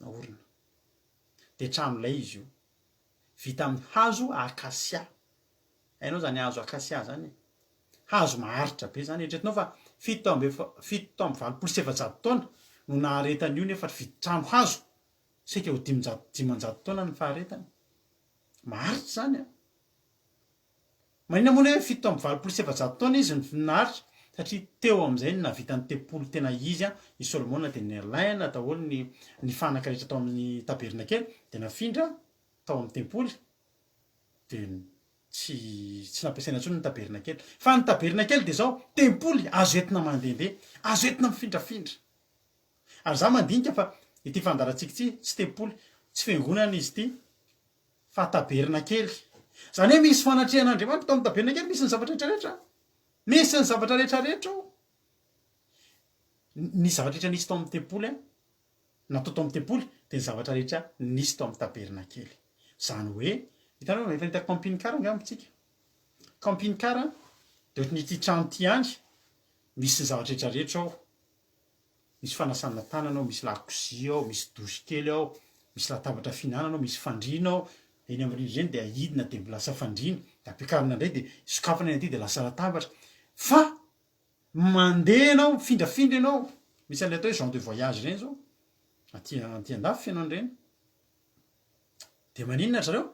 naorina de tranolay izy io vita amin'ny hazo akasia hainao zany hazo akasia zany hazo maharitra be zany etretinao fa 727 taona no naharetany io nefa vita trano hazo sika ho 500 taona ny faharetany maharitra zany a manina moa hoe 727 taona izy ny naharitra satria teo amin'izay no navita ny tempoly tena izy a i Solomona de nelaina daholo ny fanaka rehetra tao amin'ny taberina kely de nafindra tao amin'ny tempoly de tsy nampiasaina intsony ny taberina kely fa ny taberina kely de zao tempoly azo entina mandehandeha azo entina mifindrafindra ary za mandinika fa ity fandarantsika tsy tempoly tsy fiangonana izy ity fa taberina kely zany hoe misy fanatrehan'Andriamanitra tao amin'ny taberina kely misy ny zavatra rehetrarehetra misy ny zavatra rehetrarehetra ao ny zavatra rehetra nisy tao amin'ny tempoly a natao tao amin'ny tempoly de ny zavatra rehetra nisy tao amin'ny taberina kely zany hoe hitanao efa nita camping-car angambontsika camping-car de ohatran'ity trano ty any misy ny zavatra rehetrarehetra ao misy fanasana tanana ao misy lakozia ao misy dosy kely ao misy latabatra finanana ao misy fandriana ao eny amin'ny rindriny de ahidina de lasa fandriana de ampiakarina indray de sokafana eny aty de lasa latabatra fa mandeha anao mifindrafindra ianao misy an'ilay atao hoe genre de voyage reny zao aty andafy ianao reny de maninona zareo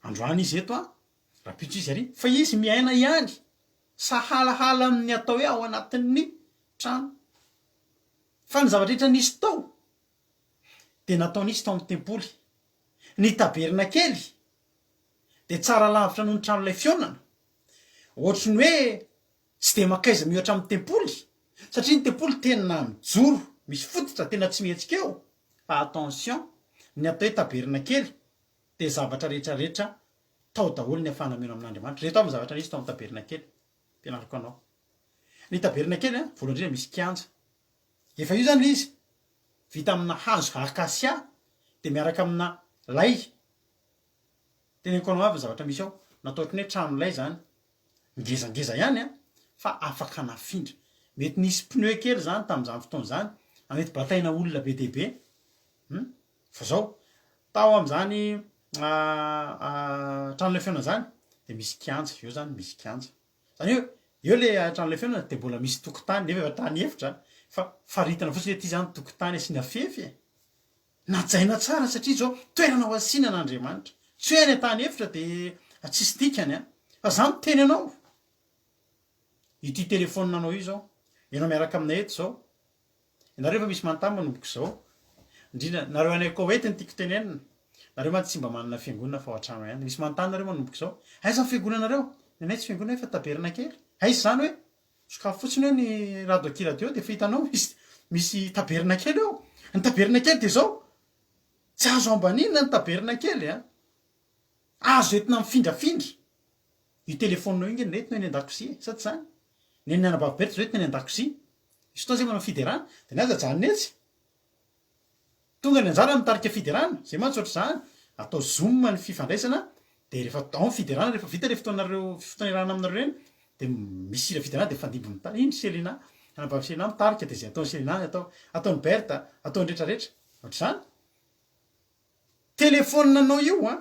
androany izy eto a rapitso izy ary fa izy miaina ihany sahalahala amin'ny atao hoe ao anatin'ny trano fa ny zavatra rehetra nisy tao de natao nisy tao amin'ny tempoly ny taberina kely de tsara lavitra noho ny tranolay fionana ohatry ny hoe tsy de makaiza mihoatra amin'ny tempoly satria ny tempoly tena mijoro misy fototra tena tsy mihetsika eo fa attention ny atao hoe taberina kely de zavatra rehetrarehetra tao daholo ny afanameno amin'Andriamanitra reheto amin'ny zavatra nisy tao amin'ny taberina kely mpianariko anao ny taberina kely a voalohany indrindra misy kianja efa io zany izy vita amina hazo akasia de miaraka amina lay teneniko anao avy ny zavatra misy ao natao ohatry ny hoe tranolay zany ngezangeza ihany a fa afaka nafindra mety nisy pneu kely zany tamin'izany fotoana zany mety bataina olona be dehibe fa zao tao amin'izany tranolay fionana zany de misy kianja eo zany misy kianja zany hoe eo le tranolay fionana de mbola misy tokotany nefa efa tany efitra fa faritana fotsiny hoe ty zany tokotany sy ny afefy najaina tsara satria zao toerana ho asinan'Andriamanitra tsy hoe any tany efitra de tsisy dikany a fa zany teny anao ity telefônina anao io zao ianao miaraka aminay eto zao ianareo efa misy manontany manomboko zao indrindra nareo any Koweity ny tiako tenenina nareo mantsy tsy mba manana fiangonana fa ao an-trano ihany misy manontany nareo manomboko zao aiza ny fiangonanareo nenay tsy fiangonana fa taberina kely aiza zany hoe sokafo fotsiny hoe ny radio kiradio de fa hitanao misy taberina kely eo ny taberina kely de zao tsy azo ambanina ny taberina kely a azo entina mifindrafindra io telefoninao iny ny entinao eny an-dakozia sady zany ny eny anabaviberitra zao entina eny an-dakozia misy fotoana zay manao fiderana de ny aza janony etsy tonga ny anjara mitarika fiderana zay mantsy ohatr'izany atao zoom ny fifandraisana de rehefa ao ny fiderana rehefa vita le fotoanareo fitonirana aminareo reny de misy ira fiderana de fandimby mitary iny selina anabavy selina mitarika de zay ataony selina ataony berta ataony rehetrarehetra ohatr'izany telefoninanao io a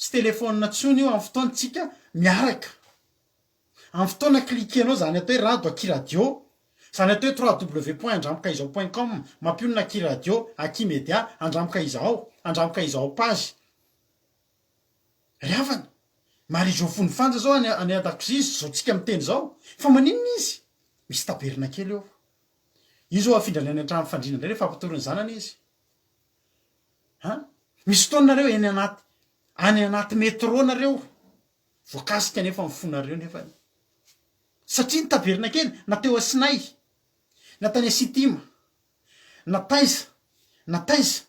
tsy telefonina tsony io amin'ny fotoantsika miaraka amin'ny fotoana klikenao zany atao hoe rado aki radio zany atao hoe 3w point andramokaizaocom mampionona aki radio aki media andramokaizaho page riavana mary izao fony fanja zao any an-dakozia izy zao tsika miteny zao fa maninona izy misy taberina kely eo izy afindrany antrano fandrina ndray rehefa ampatorony zanany izy misy fotoanareo eny any anaty metro nareo voakasika nefa mifonareo nefa satria ny taberina kely nateo asinay natany asitima nataiza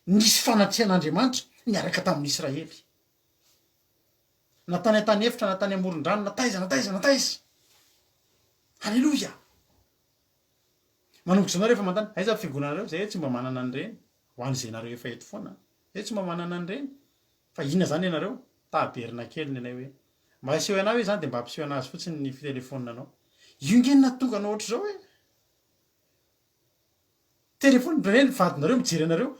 nisy fanatrehan'Andriamanitra niaraka tamin'ny Israely natany an-tany efitra natany amoron-drano nataiza halleloja manomboka zanao rehefa mantany aiza fiangonanareo zay tsy mba manana an'ireny ho an'izay nareo efa eto foana zay tsy mba manana an'ireny fa ina zany ianareo taberina kely ny anay hoe mba aseho anao hoe zany de mba ampiseho anazy fotsiny ny telefoninanao io ngeny natonga anao ohatr' zao hoe telefony reny vadinareo mijery anareo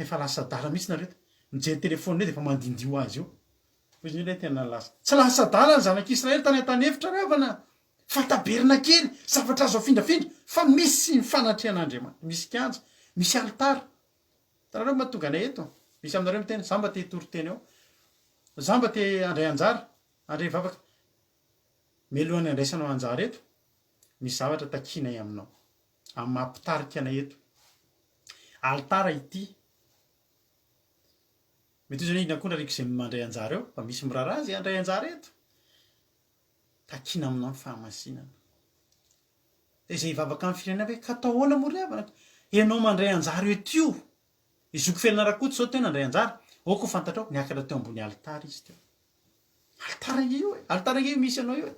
efa lasa dala mihitsy nareo mijery telefony de efa mandindio azy io izy le tena lasa tsy lasa dala ny zanak'Israely tany an-tany efitra revana fa taberina kely zavatra azo afindrafindra fa misy ny fanatrehan'Andriamanitra misy kianja misy alitara tarareo mahatonga anay eto misy aminareo miteny za mba te hitory-teny ao za mba te andray anjara andray vavaka melohan'ny andraisanao anjara eto misy zavatra takinay aminao amin'ny mampitarika anay eto alitara ity mety zany ina koa nariko zay mandray anjara eo fa misy mirara azy andray anjara eto takina aminao ny fahamasinana de zay vavaka amin'ny firenena hoe ka atao ahoana moa ry havana ianao mandray anjara eto io izoko felina rakoto zao tena andray anjara oko fantatrao niakatra teo ambony alitara izy teo alitara nge io e alitara nge io misy anao io e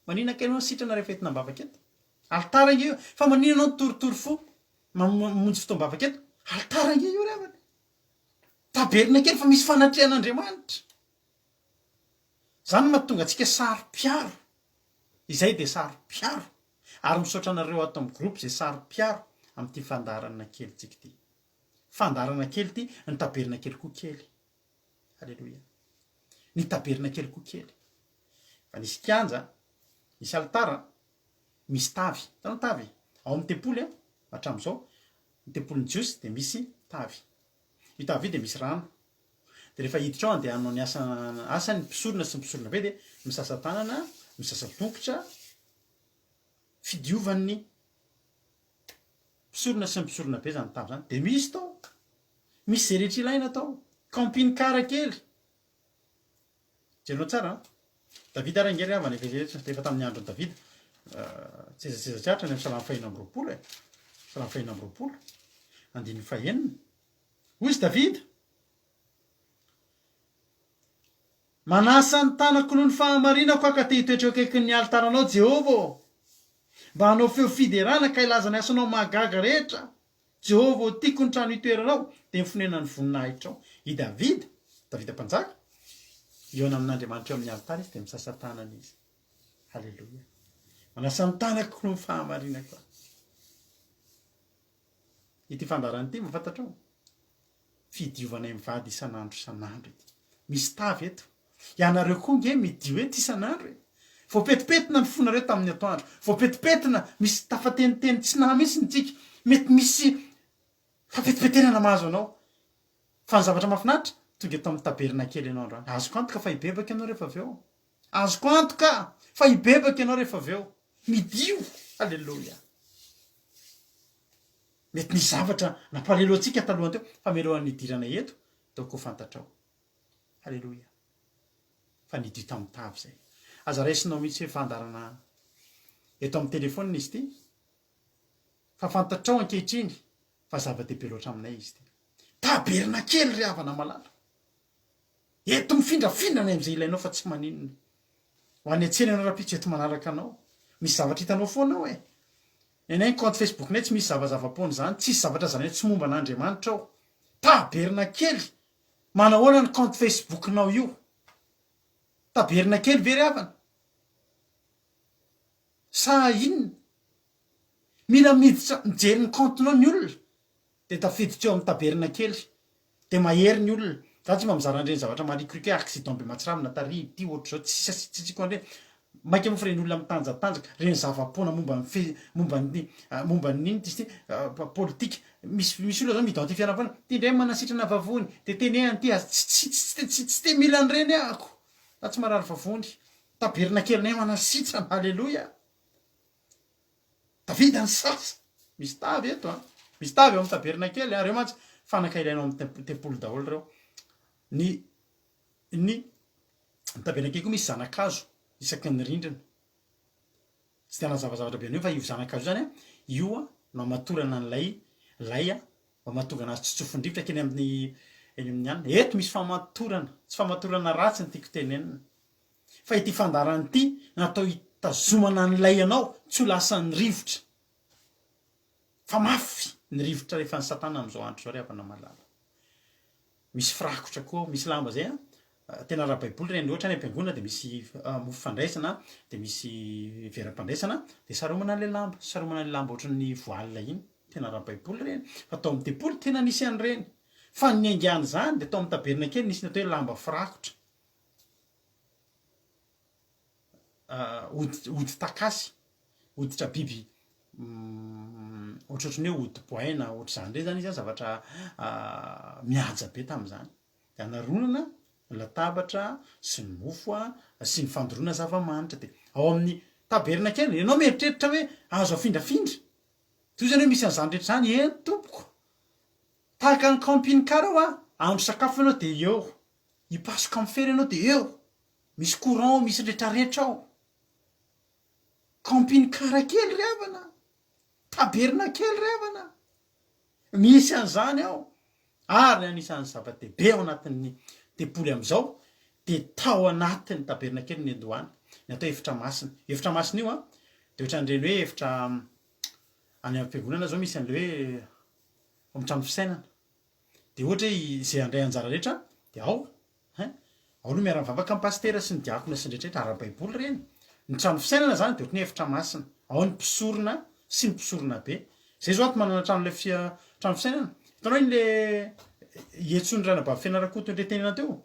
manina kely anao sitrana rehefa entina mbavaka eto alitara nge io fa manina anao toritory fo mamonjy fotoam-bavaka eto alitara nge io ry havana taberina kely fa misy fanatrehan'Andriamanitra zany mahatonga antsika saro-piaro izay de saro-piaro ary misaotra anareo ato amin'ny groupe zay saro-piaro amin'ity fandarana kely tsika ity fandarana kely ty ny taberina kely koa kely halleloja ny taberina kely koa kely fa nisy kianja misy alitara misy tavy tanao tavy ao amin'ny tempoly hatram'izao ny tempolin'ny jiosy de misy tavy io tavy io de misy rano de rehefa hiditra ao andehanao ny asany mpisorona sy mpisorona be de misasa tanana misasa tongotra fidiovan'ny mpisorona sy mpisorona be zany tavy zany de misy tao misy zay rehetra ilaina tao camping kara kely jerinao tsara David arangery avana efa tamin'ny andron'ny David tsezatsezatra ny salamy fahina amby roapolo salamy fahina amby roapolo andininy fahenina hoy izy David manasa ny tanako noho ny fahamarinako ka te hitoetra eo akaikin'ny alitaranao Jehova mba hanao feo fiderana ka ilaza ny asanao mahagaga rehetra Jehova tiako ny trano itoeranao de mifonena ny voninahitra ao i David mpanjaka eo amin'Andriamanitra eo amin'ny alitara izy de misasa tanana izy halleloja manasa ny tanako noho ny fahamarinako ity fandarana ity mafantatrao fidiovanay mivady isan'andro ity misy tavy eto ianareo koa nge midio eto isan'andro e voapetipetina ny fonareo tamin'ny atoandro voapetipetina misy tafateniteny tsy nahamisy nitsika mety misy fapetipetenana mahazo anao fa ny zavatra mahafinaritra tonga eto amin'ny taberina kely ianao androany azoko antoka fa hibebaka ianao rehefa avy eo azoko antoka fa hibebaka ianao rehefa avy eo midio halleloja mety ny zavatra nampalelo antsika talohany teo fa melohan'ny idirana eto taoko fantatrao halleloja fa nidio tamin'ny tavy zay aza raisinao mihitsy hoe fandarana eto amin'ny telefona izy ty fa fantatrao ankehitriny fa zava-dehibe loatra aminay izy ty taberina kely ry havana malala eto mifindrafindrany am'izay ilainao fa tsy maninona ho any atsena anao raha-pitso eto manaraka anao misy zavatra hitanao foanao e enay compte facebook nay tsy misy zavazava-pony zany tsisy zavatra zany hoe tsy momba an'andriamanitra ao taberina kely manahoana ny compte facebooknao io taberina kely very avana sa inona mila miditra mijery ny comptenao ny olona de tafiditra eo amin'ny taberina kely de mahery ny olona za tsy mba mizara andreny zavatra marikoriko hoe accident be matsiramina tary ty ohatr' zao tsitsiko andre maika mofo reny olona mitanjatanjaka reny zava-poana momba niny ty politika misy olona zao miidentifiana foana ty ndray manasitrana vavony de tenehany ty azy tsy te mila an'reny ahako za tsy marary vavony taberina kely nay manasitrana halleloia davida ny sasa misy tavy eto misy tavy eo amin'ny taberina kely reo mantsy fanaka ilainao amin'ny tempolo daholo reo ny taberina kely koa misy zanakazo isaky ny rindrina tsy tena zavazavatra be an'io fa io zanakazo zany io no amatorana an'lay lay mba mahatonga anazy tsotsofindrivotra keny amin'ny any eto misy famatorana tsy famatorana ratsy ny tiako tenenina fa ity fandarany ity natao hitazomana an'lay anao tsy ho lasan'ny rivotra fa mafy ny rivotra rehefa ny satana am'izao andro zao rehefa namalala misy firakotra koa misy lamba zay tena raha baiboly reny ohatra ny ampiangona de misy mofo fandraisana de misy veram-pandraisana de saromana le lamba ohatran'ny voalina iny tena raha baiboly reny fa atao amin'ny tempolo tena nisy an'reny fa ny aingany zany de atao amin'ny taberina kely nisy ny atao hoe lamba firakotra ody takasy hoditra biby ohatrohatran'ny hoe ody boaina ohatra zany re zany izy zavatra mihaja be tam'zany de anaronana latabatra sy ny mofo sy ny fandorona zava-manitra de ao amin'ny taberina kely ianao mieritreritra hoe azo afindrafindra toy zany hoe misy an'zany rehetra zany eny tompoko tahaka ny campine car ao andro sakafo ianao de eo hipasoka amin'ny fery ianao de eo misy courant misy rehetrarehetra ao campine car kely ry avana taberina kely ry avana misy an'zany ao ary anisan'ny zava-dehibe ao anatin'ny tempolo am'izao de tao anatin'ny taberina kely ny andohany ny atao efitra masina io de ohatran'reny hoe efitra any am-piangonana zao misy an'le hoe omitrano fisainana de ohatra hoe zay andray anjara rehetra de ao no miara-mivavaka amin'ny pastera sy ny diakona sy ny rehetrarehetra ara-baiboly reny ny trano fisainana zany de ohatran'ny efitra masina ao ny mpisorona sy ny mpisorona be zay zao ato manana trano le trano fisainana hitanao iny le ietsony ranabavy fianarakoto nle tenena teo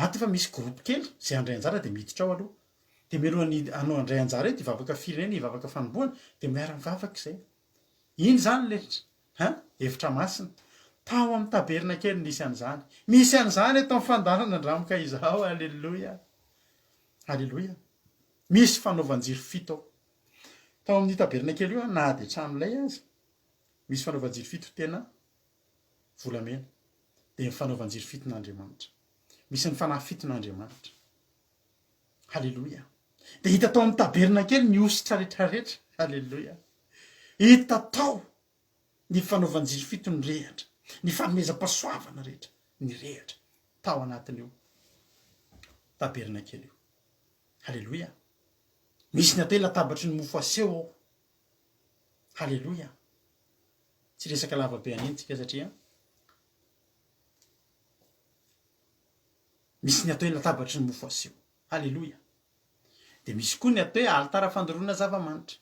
ato efa misy groupe kely zay andray anjara de miditra ao aloha de mialohan'ny anao andray anjara ety hivavaka firenena hivavaka fanomboana de miara-mivavaka zay iny zany le efitra masina tao amin'ny taberina kely nisy an'zany misy an'zany eto amin'ny fandarana andramoka izao alleloia alleloia misy fanaovanjiro fito ao tao amin'ny taberina kely io na de tramilay azy misy fanaovanjiro fito tena volamena de ny fanaovanjiro fiton'andriamanitra misy ny fanahy fiton'andriamanitra halleloia de hita tao amin'ny taberina kely ny ositra rehetrarehetra halleloia hita tao ny fanaovanjiro fito ny rehatra ny fanomezam-pasoavana rehetra ny rehatra tao anatin'io taberina kely io halleloia misy ny atao hoe latabatry ny mofo aseho ao halleloia tsy resaka lavabe anentsika satria misy ny atao hoe latabatry ny mofo aseho halleloia de misy koa ny atao hoe alitara fandoroana zava-manitra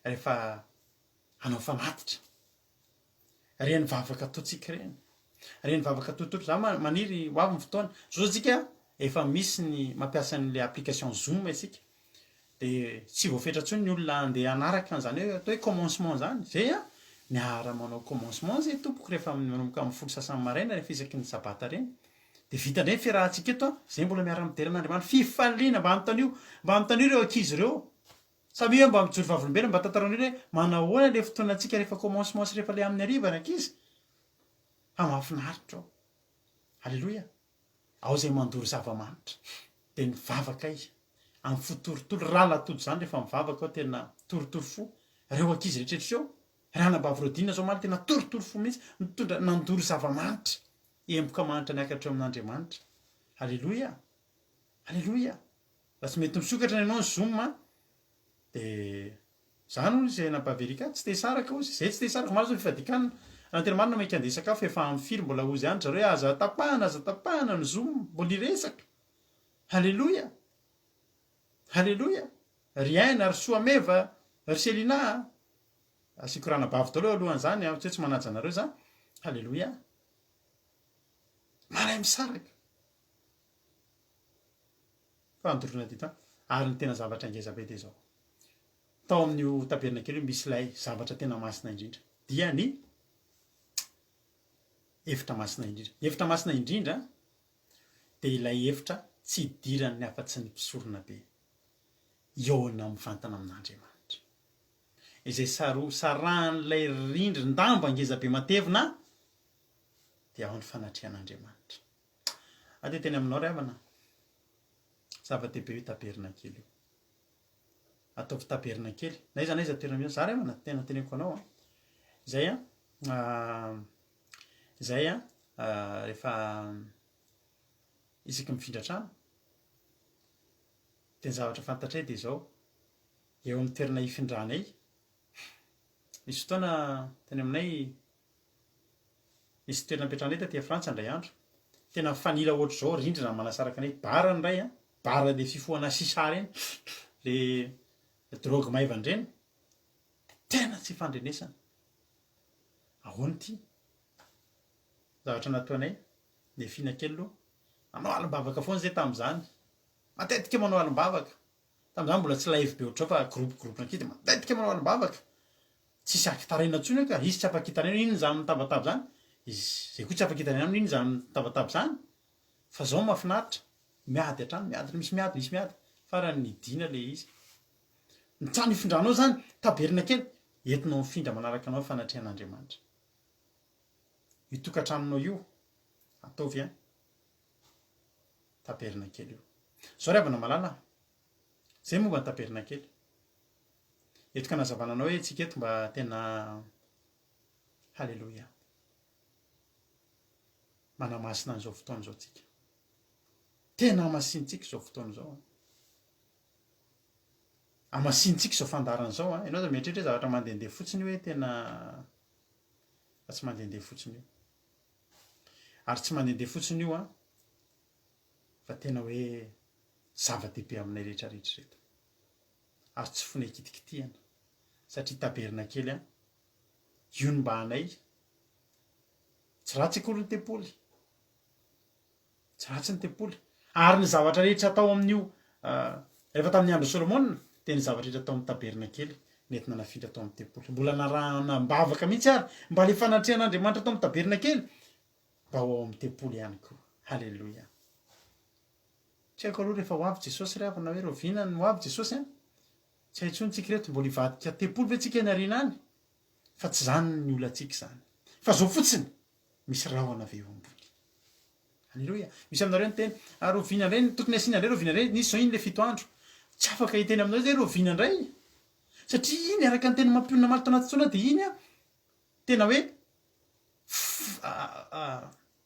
rehefa anao fanatitra reny vavaka ataotsika reny vavaka ataototro za maniry hoavy ny fotoana zao tsika efa misy ny mampiasa n'le application zoom asika de tsy voafetra ntsony ny olona andeha anaraka an'zany hoe atao hoe commencement zany zay miara manao commencement zay tompoko rehefa manomboka amin'ny folo sasany maraina rehefa isaky ny sabata reny de vita ndray fiarahantsika eto zay mbola miara mideran'andriamanitra fifaliana mba amtan'io reo ankizy reo samy hoe mba mijoro vavolombelona mba tantaran'io hoe manahoana le fotoana antsika rehefa commencement sy rehefa le amin'ny arivana ankizy mahafinaritra ao halleloia ao zay mandoro zava-manitra de ny vavaka izy amin'ny fotorotolo raha latojo zany rehefa mivavaka ao tena torotoro fo reo ankizy rehetrrehetra eo raha nambavy-rodinina zao maly tena torotoro fo mihitsy mitondra nandoro zava-manitra emboka manitra niakatra eo amin'andriamanitra Halleloia, halleloia. Raha tsy mety misokatra ny ianao ny zoma de zany hoy zay nampahaverika tsy te saraka ozy zay tsy te saraka maro zao fifadikanana raha tena marina mainka andeha sakafo efa amin'ny firy mbola ozy any zareo hoe aza tapahana ny zoma mbola iresaka. Halleloia, halleloia. Ry aina ry soameva ry selina asiako rana bavy daholo alohan'izany tsy hoe tsy manaja anareo za. Halleloia, maray misaraka fa nodorona dita ary ny tena zavatra ngezabe de zao tao amin'io taberna kely io misy ilay zavatra tena masina indrindra dia ny efitra masina indrindra. Efitra masina indrindra de ilay efitra tsy idiran'ny afa-tsy ny mpisorona be eo na mivantana amin'Andriamanitra izay sarahan'ilay rindrin-damba ngezabe matevina dia ao ny fanatrian'Andriamanitra. Ade teny aminao ry havana zava-dehibe io taberna kely io ataovy taberna kely na iza toerana mihitsy za ry havana tena teneniko anao izay rehefa isika mifindra trano de ny zavatra fantatray de zao eo amin'ny toerana ifindranay misy fotoana teny aminay misy toerana ampetrahanay taty Frantsa indray andro tena fanila ohatr' zao rindrina manasaraka anay bara ny ray bara le fifohana sisa reny le drogue maivandreny tena tsy fandrenesana ahoany ty zavatra nataonay le fina kely aloha manao alim-bavaka foana zay tam'izany matetika manao alim-bavaka tam'izany mbola tsy live be ohatrao fa groupe nakety matetika manao alim-bavaka tsisy akitaraina ntsony ka izy tsy afakitaraina ino zany mitabataba zany izy zay koa tsy afakitaraina aminy ino zany mitabataba zany fa zao mahafinaritra miady hatrany miady misy miady farany nidina le izy ny trano ifindranao zany taberina kely entinao mifindra manaraka anao fanatrian'Andriamanitra io tokantranonao io ataovy taberina kely io zao ry havana malala zay momba ny taberina kely etoka nazavananao hoe tsika eto mba tena halleloia manamasina an'izao fotoana zao tsika tena amasintsika zao fotoana zao amasintsika zao fandarana zao ianao za mieritreritra zavatra mandehandeha fotsiny hoe tena fa tsy mandehandeha fotsiny io ary tsy mandehandeha fotsiny io fa tena hoe zava-dehibe aminay rehetrarehetra reto ary tsy fonay kitikitihana satria taberina kely io ny mba anay tsy ratsy akory ny tempoly tsy ratsy ny tempoly ary ny zavatra rehetra atao amin'io rehefa tamin'ny andro Solomona de ny zavatra rehetra atao amin'ny taberina kely nentina nafindra atao amin'ny tempoly mbola nambavaka mihitsy ary mba le fanatrian'Andriamanitra atao amin'ny taberina kely mba ao amin'ny tempoly ihany koa. Halleloia. Tsy haiko aloha rehefa ho avy Jesosy ry havana hoe rovinany ho avy Jesosy tsy hay intsony tsika reto mbola hivadika tempoly ve tsika niariana any fa tsy zany ny olantsika zany fa zao fotsiny misy rahona avy eo ambony. Halleloia. Misy aminareo ny teny rovina indray tokony asiana indray rovina indray nisy zao iny le 7 andro tsy afaka hiteny aminao zay rovina indray satria iny araka ny teny mampionona maly tanaty tsona de iny tena hoe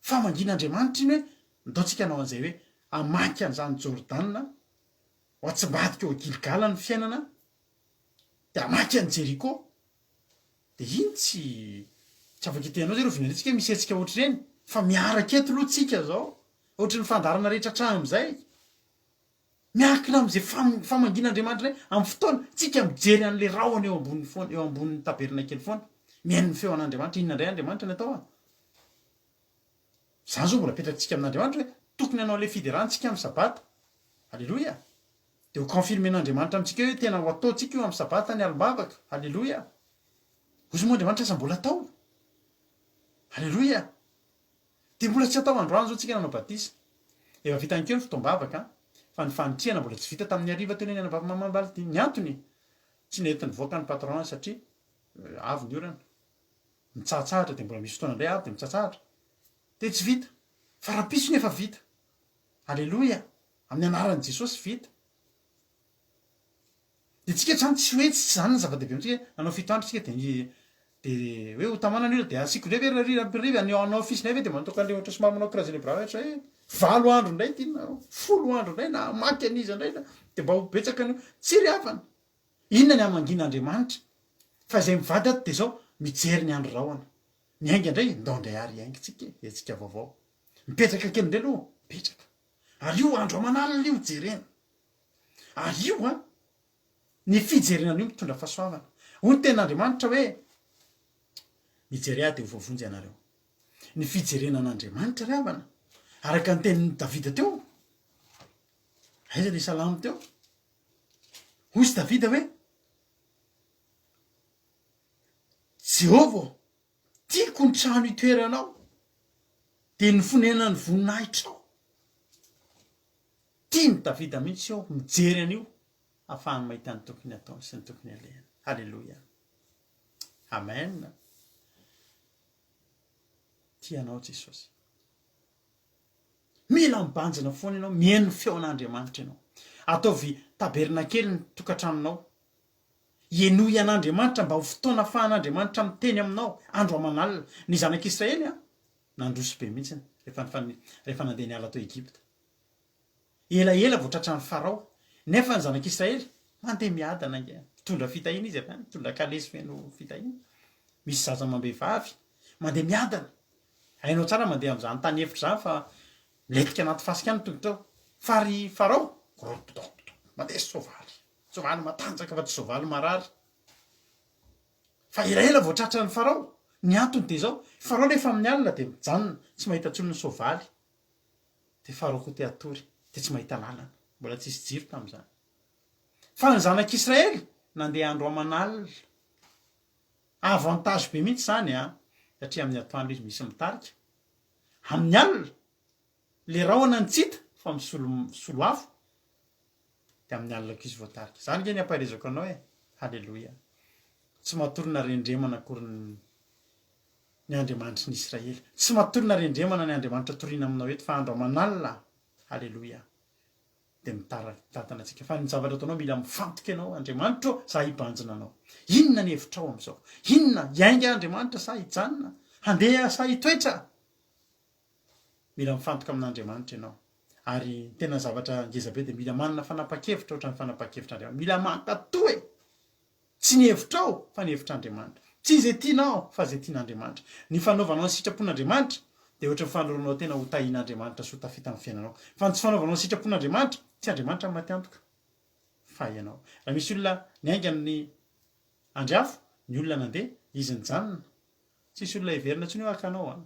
famangin'Andriamanitra iny hoe ndaotsika hanao an'izay hoe amaky an'izany Jordana ho atsimbadika eo Gilgala ny fiainana de amaky an'i Jeriko de iny tsy afaka hitenanao zay rovina tsika misy hetsika ohatr'ireny fa miaraka eto aloha tsika zao ohatry ny fandarana rehetra hatramin'izay miakina am'izay famangin'Andriamanitra ray amin'ny fotoana tsika mijery an'le rahona eo ambony foana eo ambonin'ny taberina kely foana mihain'ny feo an'Andriamanitra inona indray Andriamanitra ny atao zany zao mbola petratsika amin'Andriamanitra hoe tokony hanao le fiderantsika amin'ny sabata. Halleloia. De ho confirmen'Andriamanitra amintsika hoe tena ho ataotsika io amin'ny sabata ny alim-bavaka. Halleloia. Ozy moa Andriamanitra aza mbola atao. Halleloia. De mbola tsy atao androany zao tsika nanao batisa efa vita ankeo ny fotoam-bavaka fa ny fanitriana mbola tsy vita tamin'ny hariva teo ny anabavy mamambaly ty ny antony tsy nentin'ny voaka ny patron satria avy ny orana mitsahatsahatra de mbola misy fotoana indray avy de mitsahatsahatra de tsy vita fa rapiso ny efa vita. Halleloia. Amin'ny anaran'i Jesosy vita de tsika zany tsy hoe tsy zany ny zava-dehibe amintsika nanao 7 andro tsika de hoe ho tamana ny ora de asiko ndray ve riva anao office nay ve de manao tokany le ohatra somary manao karaha zay le bra ohatra hoe valo andro indray tinareo folo andro indray na maky aniza indray de mba ho betsaka anio tsy ry havana inona ny amangin'andriamanitra fa izay mivady ato de zao mijery ny andro rahoana ny ainga indray ndaondray ary aingitsika etsika vaovao mipetraka kely indray aloha mipetraka ary io andro amanalina io jerena ary io a ny fijerenan'io mitondra fahasoavana hoy ny ten'andriamanitra hoe mijery ahy de ho voavonjy ianareo ny fijerenan'andriamanitra ry havana araka ny tenin'ny davida teo aiza le salamo teo hozy davida hoe Jehova tiako ny trano itoeranao de ny fonenany voninahitrao tia ny davida mihitsy ao mijery an'io ahafahany mahita ny tokony ataony sy ny tokony alehany halleloia amen tianao jesosy mila mibanjina foana ianao mihaino feon'andriamanitra ianao ataovy taberina kely ny tokantranonao ienoy an'andriamanitra mba ho fotoana ahafahan'andriamanitra miteny aminao andro amanalina ny zanak'Israely a nandroso be mihitsiny rehefa nandeha niala tao Egypta elaela vao tratra ny farao nefa ny zanak'Israely mandeha miadana inga mitondra fitahina izy avy any mitondra kalesy feno fitahina misy zaza mambehivavy mandeha miadana hainao tsara mandeha am'izany tany hevitra zany fa letika anaty fasika any tongotao fary farao mandeha sovaly matanjaka fa tsy sovaly marary fa elaela vao tratra ny farao ny antony de zao farao rehefa amin'ny alina de mijanona tsy mahita tsony ny sovaly de farao koa te atory de tsy mahita lalana mbola tsisy jiro tam'izany fa ny zanak'Israely nandeha andro amanalina avantage be mihitsy zany a satria amin'ny atoandro izy misy mitarika amin'ny alina le rahoana ny tsita fa misolo afo de amin'ny alina ko izy voatarika zany nge ny ampaharezako anao e halleloia tsy matorina rendremana akory ny andriamanitry ny Israely tsy matorina rendremana ny andriamanitra toriana aminao eto fa andro amanalina halleloia de mitatana atsika fa ny zavatra ataonao mila mifantoka ianao andriamanitra za hibanjina anao inona ny hevitrao am'izao inona iainga andriamanitra sa hijanona handeha sa hitoetra mila mifantoka amin'andriamanitra ianao ary tena zavatra ngezabe de mila manana fanapa-kevitra ohatran'ny fanapa-kevitra andriamanitra mila mankatoe tsy ny hevitrao fa ny hevitr'andriamanitra tsy zay tianao fa zay tian'andriamanitra ny fanaovanao ny sitrapon'andriamanitra de ohatra ny fanoroanao tena ho tahin'andriamanitra sy ho tafita amin'ny fiainanao fa ny tsy fanaovanao ny sitrapon'andriamanitra tsy andriamanitra ny matiantoka fa ianao raha misy olona ny ainga amin'ny andriafo ny olona nandeha izy ny janona tsisy olona hiverina tsy ny eo akanao a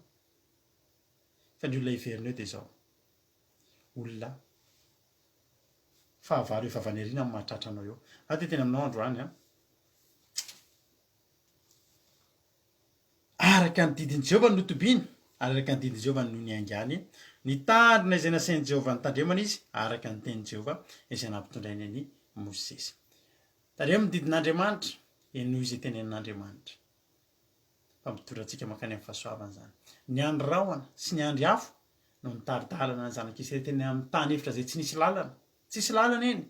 fa ny olona hiverina eo de zao olona fahavaro efa vanerina amin'ny mahatratra anao eo a de tena aminao androany a araka ny didin'i Jehova no tobiny ary araka ny didin'i Jehova no ny aingany ny tandrina izay nasain'i Jehova ny tandremana izy araka ny tenin'i Jehova izay nampitondrainy any Mosesy tandremo ny didin'Andriamanitra enoho izay tenenin'Andriamanitra fa mitondratsika mankany amin'ny fahasoavana zany ny andro rahoana sy ny andro afo no nitaridalana ny zanak'Israely teny amin'ny tany efitra zay tsy nisy lalana eny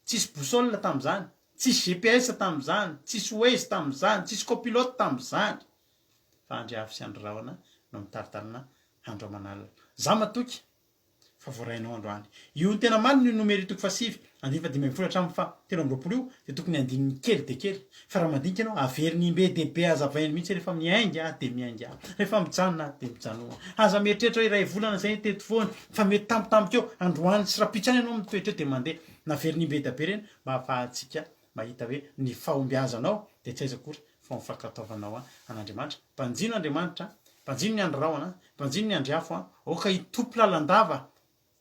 tsisy boussole tam'izany tsisy GPS tam'izany tsisy Waze tam'izany tsisy copilote tam'izany fa andro afo sy andro rahoana no nitaridalana andro amanalina za matoky fa voarainao androany io ny tena marina io nomero toko fasivy andifa 5 hatramin'ny fa 7 io de tokony andininy kely de kely fa raha mandinika ianao averiny be de be azavainy mihitsy rehefa miainga de miainga rehefa mijanona de mijanona aza mieritreritra hoe iray volana zay teto foana fa mety tampotampoka eo androany sy rapitsany ianao mitoetra eo de mandeha naveriny be da be reny mba hahafahantsika mahita hoe ny fahombiazanao de tsy aiza kory fa mifankataovanao an'Andriamanitra mpanjino Andriamanitra mpanjino ny andro rahoana mpanjino ny andro afo oka hitopo lalandava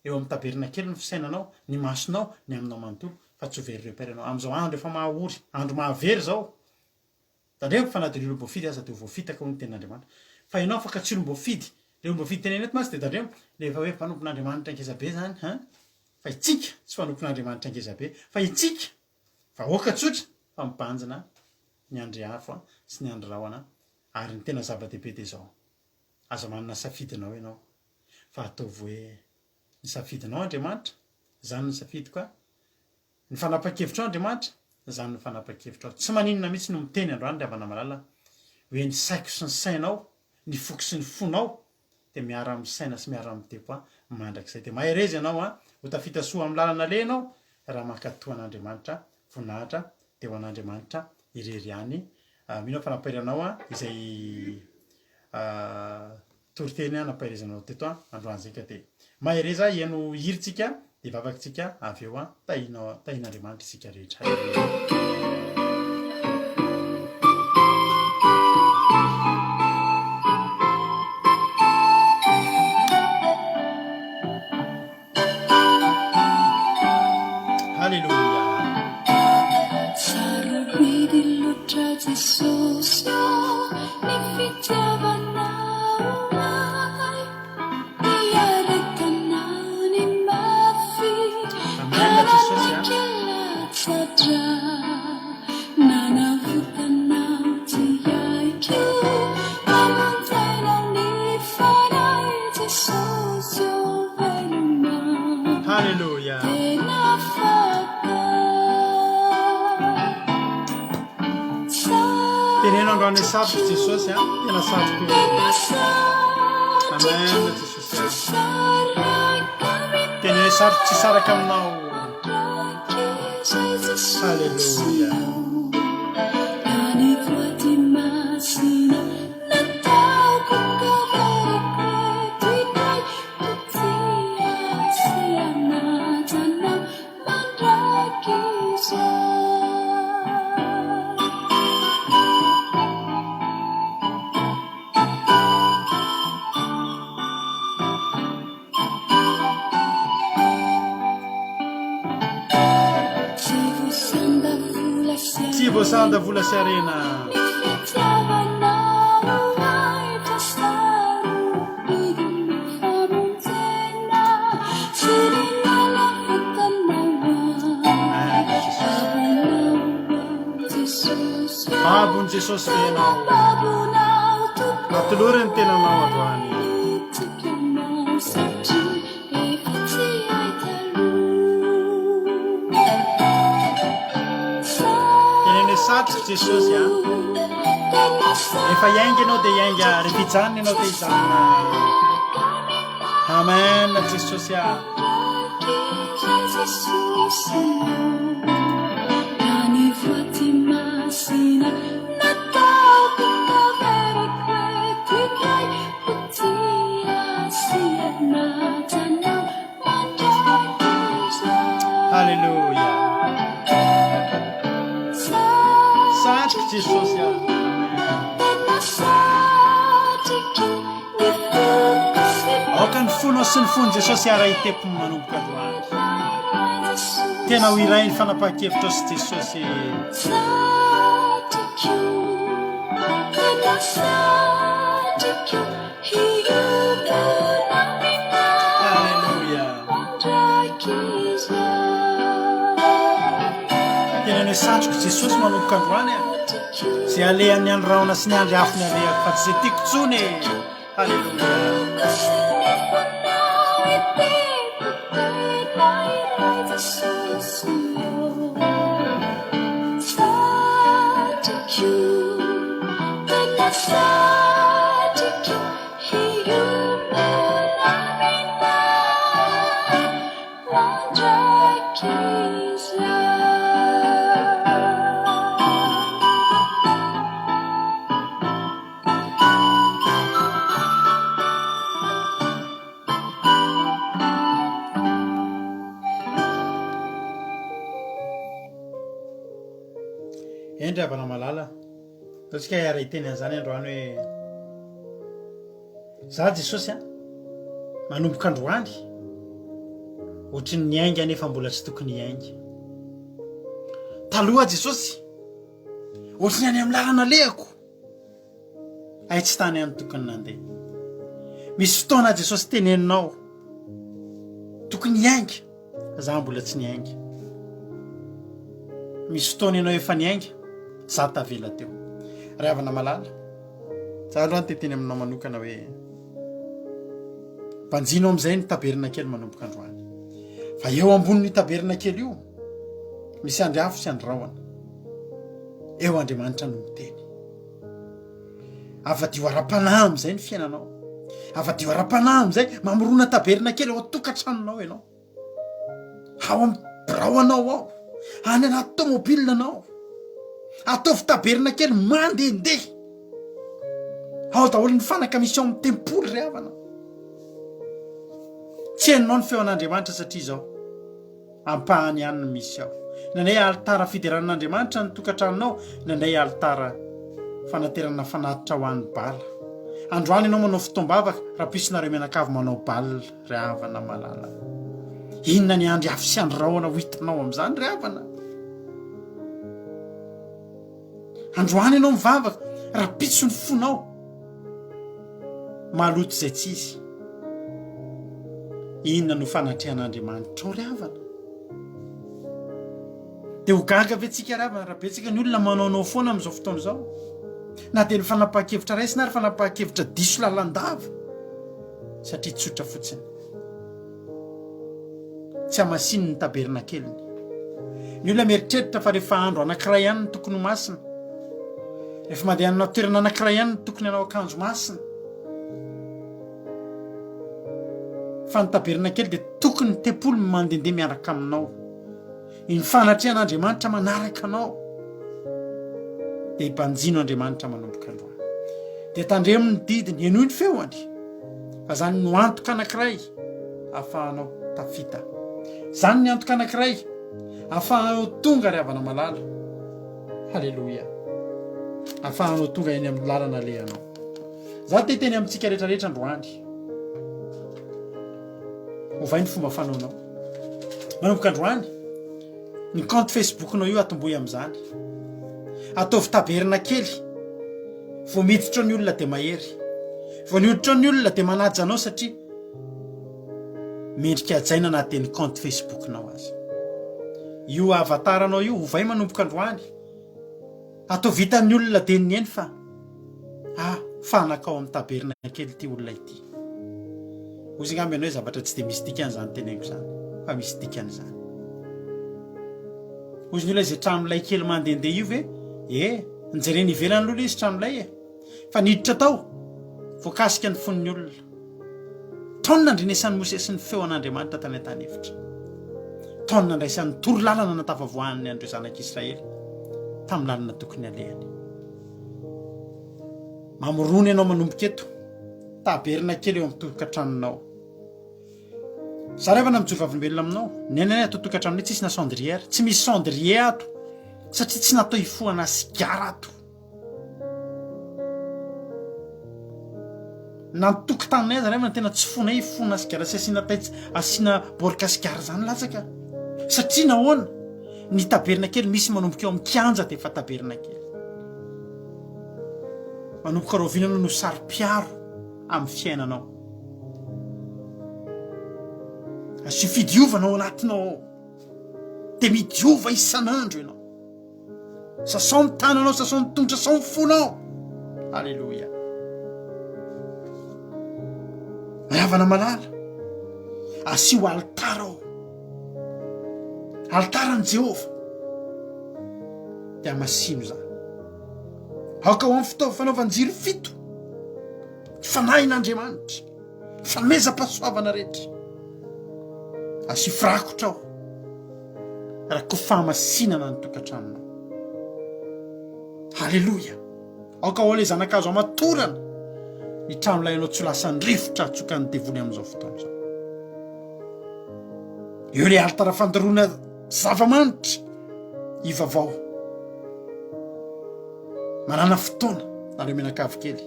eo amin'ny taberina kely ny fisainanao ny masonao ny aminao manontolo fa tsy ho very repairanao am'izao andro efa mahaory andro mahavery zao tandremo fa na de lolo mbofidy aza de ho voafitaka ho ny tenin'Andriamanitra fa ianao afaka tsy olom-boafidy le olom-boafidy teneny eto masy de tandremo lefa hoe mpanompon'Andriamanitra angezabe zany fa itsika tsy fanompon'Andriamanitra angezabe fa itsika fa oka tsotra fa mibanjina ny andro afo sy ny andro rahoana ary ny tena zava-dehibe de zao aza manana safidinao ianao fa ataovy hoe ny safidinao Andriamanitra zany ny safidiko ny fanapa-kevitra Andriamanitra zany ny fanapa-kevitra tsy maninona mihitsy no miteny androany ry havana malala hoe ny saiko sy ny sainao ny foko sy ny fonao de miara amin'ny saina sy miara amin'ny tepo mandrakizay de maherezy ianao a ho tafita soa amin'ny lalana lenao raha makatoan'Andriamanitra voninahitra de ho an'Andriamanitra irery ihany mino fa nampairanao a izay toriteny a nampairezanao teto androany zay ka de mahereza iano hiritsika de vavakitsika avy eo a tahin'Andriamanitra isika rehetra. Halleluja. Halleluja. Teneno androany satroko Jesosy a tena satroko. Amen Jesosy. Tena satroko tsy saraka aminao. Halleluja. Tsy voasanda vola sy arena. Babon Jesosy tenao atolory ny tenanao androany. Tenene satroko Jesosy a efa iainga ianao de iainga rehefa hijanona ianao de hijanona. Amen Jesosy a. Halleluja. Satroko Jesosy a. Aoka ny fonao sy ny fony Jesosy ara hitepony manomboka androany. Tena ho iray ny fanapahan-kevitra sy Jesosy. Halleluja. Tena ny satroko Jesosy manomboka androany a. Zay alehan'ny androana sy ny andro hafa ny alehako fa tsy zay tiako tsony. Halleluja. Endry avana malala tatsika hiara hiteny an'izany androany hoe za Jesosy a manomboka androany ohatry ny iainga nefa mbola tsy tokony iainga. Taloha Jesosy ohatry ny any amin'ny lalana lehako ay tsy tany any tokony nandeha. Misy fotoana Jesosy teneninao tokony iainga za mbola tsy niainga. Misy fotoana ianao efa niainga za tavela teo. Ray havana malala za aloha teteny aminao manokana hoe mpanjino amin'izay ny taberina kely manomboka androany. Fa eo ambonin'ny taberina kely io misy andriafo sy andraona. Eo Andriamanitra no miteny. Afa-dio ara-panahy amin'izay ny fiainanao. afa-dio ara-panahy am'izay mamorona taberina kely ao atokantranonao ianao ao amin'ny birao anao ao any anaty tômôbilina anao ataovy taberina kely mandehandeha ao daholo ny fanaka misy ao amin'ny tempoly ry havana tsy hainonao ny feon'Andriamanitra satria izao ampahany ihany no misy ao nandray alitara fideran'Andriamanitra ny tokantranonao nandray alitara fanaterana fanatitra ho an'ny bala androany ianao manao fitoam-bavaka raha pisonareo mianakavy manao balina ry havana malala inona ny andry afy sy androrahoana ho hitanao amin'izany ry havana androany ianao mivavaka raha pitso ny fonao maloto izay tsy izy inona no fanatrehan'Andriamanitra ao ry havana dia ho gaga ve tsika ry havana raha betsika ny olona manaonao foana amin'izao fotoana izao na dia ny fanapahakevitra raisy na ry fanapahakevitra diso lalandava satria tsotra fotsiny tsy hamasiny ny taberina keliny ny olona mieritreritra fa rehefa andro anankiray ihany ny tokony ho masina rehefa mandeha anana toerana anankiray ihany ny tokony hanao akanjo masina fa ny taberina kely dia tokony tempoly mandehandeha miaraka aminao ny fanatrehan'Andriamanitra manaraka anao dia hibanjino Andriamanitra manomboka androany dia tandremo ny didiny enoy ny feoany fa zany no antoka anankiray ahafahanao tafita zany ny antoka anankiray ahafahanao tonga ry havana malala halleloia ahafahanao tonga eny amin'ny lalana lehanao za te teny amintsika rehetrarehetra androany ovay ny fomba fanaonao manomboka androany ny compte facebooknao io atomboy amin'izany ataovy taberina kely vo miditra ny olona dia mahery vo nioditra ny olona dia manaja anao satria mendrika ajaina na dia ny compte facebooknao azy io avataranao io ovay manomboka androany atao vitan'ny olona dia ny eny fa fanakao amin'ny taberina kely ity olona ity ozy ngamby ianao hoe zavatra tsy dia misy dikan'izany teneniko izany fa misy dikan'izany ozy ny olona izay tranolay kely mandehandeha io ve nijereny ivelany aloha izy tranolay fa niditra tao voakasika ny fon'ny olona taona nandrenesan'ny Mosesy ny feo an'Andriamanitra tany an-tany efitra taona nandraisan'ny tory lalana natafavoan'ny andreo zanak'Israely tamin'ny lalana tokony alehany mamorony ianao manomboka eto taberina kely eo amin'ny tokantranonao za rehefa namijova avolombelona aminao nenay atao tokantranonay tsy misy na cendrière tsy misy cendrier ato satria tsy natao hifohana sigara ato nantokotanay aza rehefa tena tsy fonay hifohana sigara sy asiana borika sigara zany latsaka satria nahoana ny taberina kely misy manomboka eo amin'ny kianja dia efa taberina kely manomboka rovinana no saro-piaro amin'ny fiainanao asy fidiovanao anatinao dia midiova isan'andro ianao sasao ny tananao sasao ny tongotra sasao ny fonao alleloia ravana malala asio altara ao altaran'i Jehova dia masino zany aoka ho amin'ny fitaova fanaovanjiry fito fanahyn'Andriamanitra fameza-pahasoavana rehetra asy firakotra ao raha ko fahamasinana ny tokantranonao halleloia aoka ho le zanakazo amatorana ny tranolayanao tsy lasan'ny rivotra tsoka ny devoly amin'izao fotoana izao eo le alitara fandoroana zava-manitra ivavao manana fotoana nareo mianakavy kely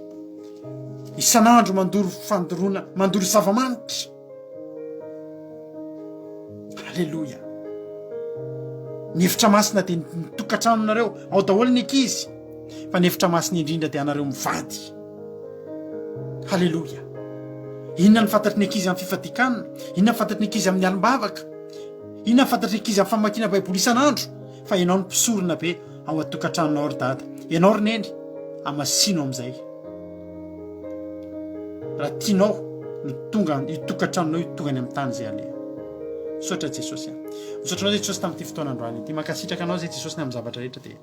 isan'andro mandoro zava-manitra halleloia ny hevitra masina dia nitokantranonareo ao daholo ny ankizy fa ny hevitra masina indrindra dia anareo mivady halleloia inona ny fantatry ny ankizy amin'ny fifadikanana inona ny fantatry ny ankizy amin'ny alim-bavaka inona ny fantatry ny ankizy amin'ny famakiana baiboly isan'andro fa ianao ny mpisorona be ao atokantranonao ry dada ianao ry neny amasino amin'izay raha tianao no tonga itokantranonao tonga any amin'ny tany izay aleha misaotra Jesosy misaotranao zay Jesosy tamin'ity fotoana androany ity mankasitraka anao zay Jesosy ny amin'ny zavatra rehetra dia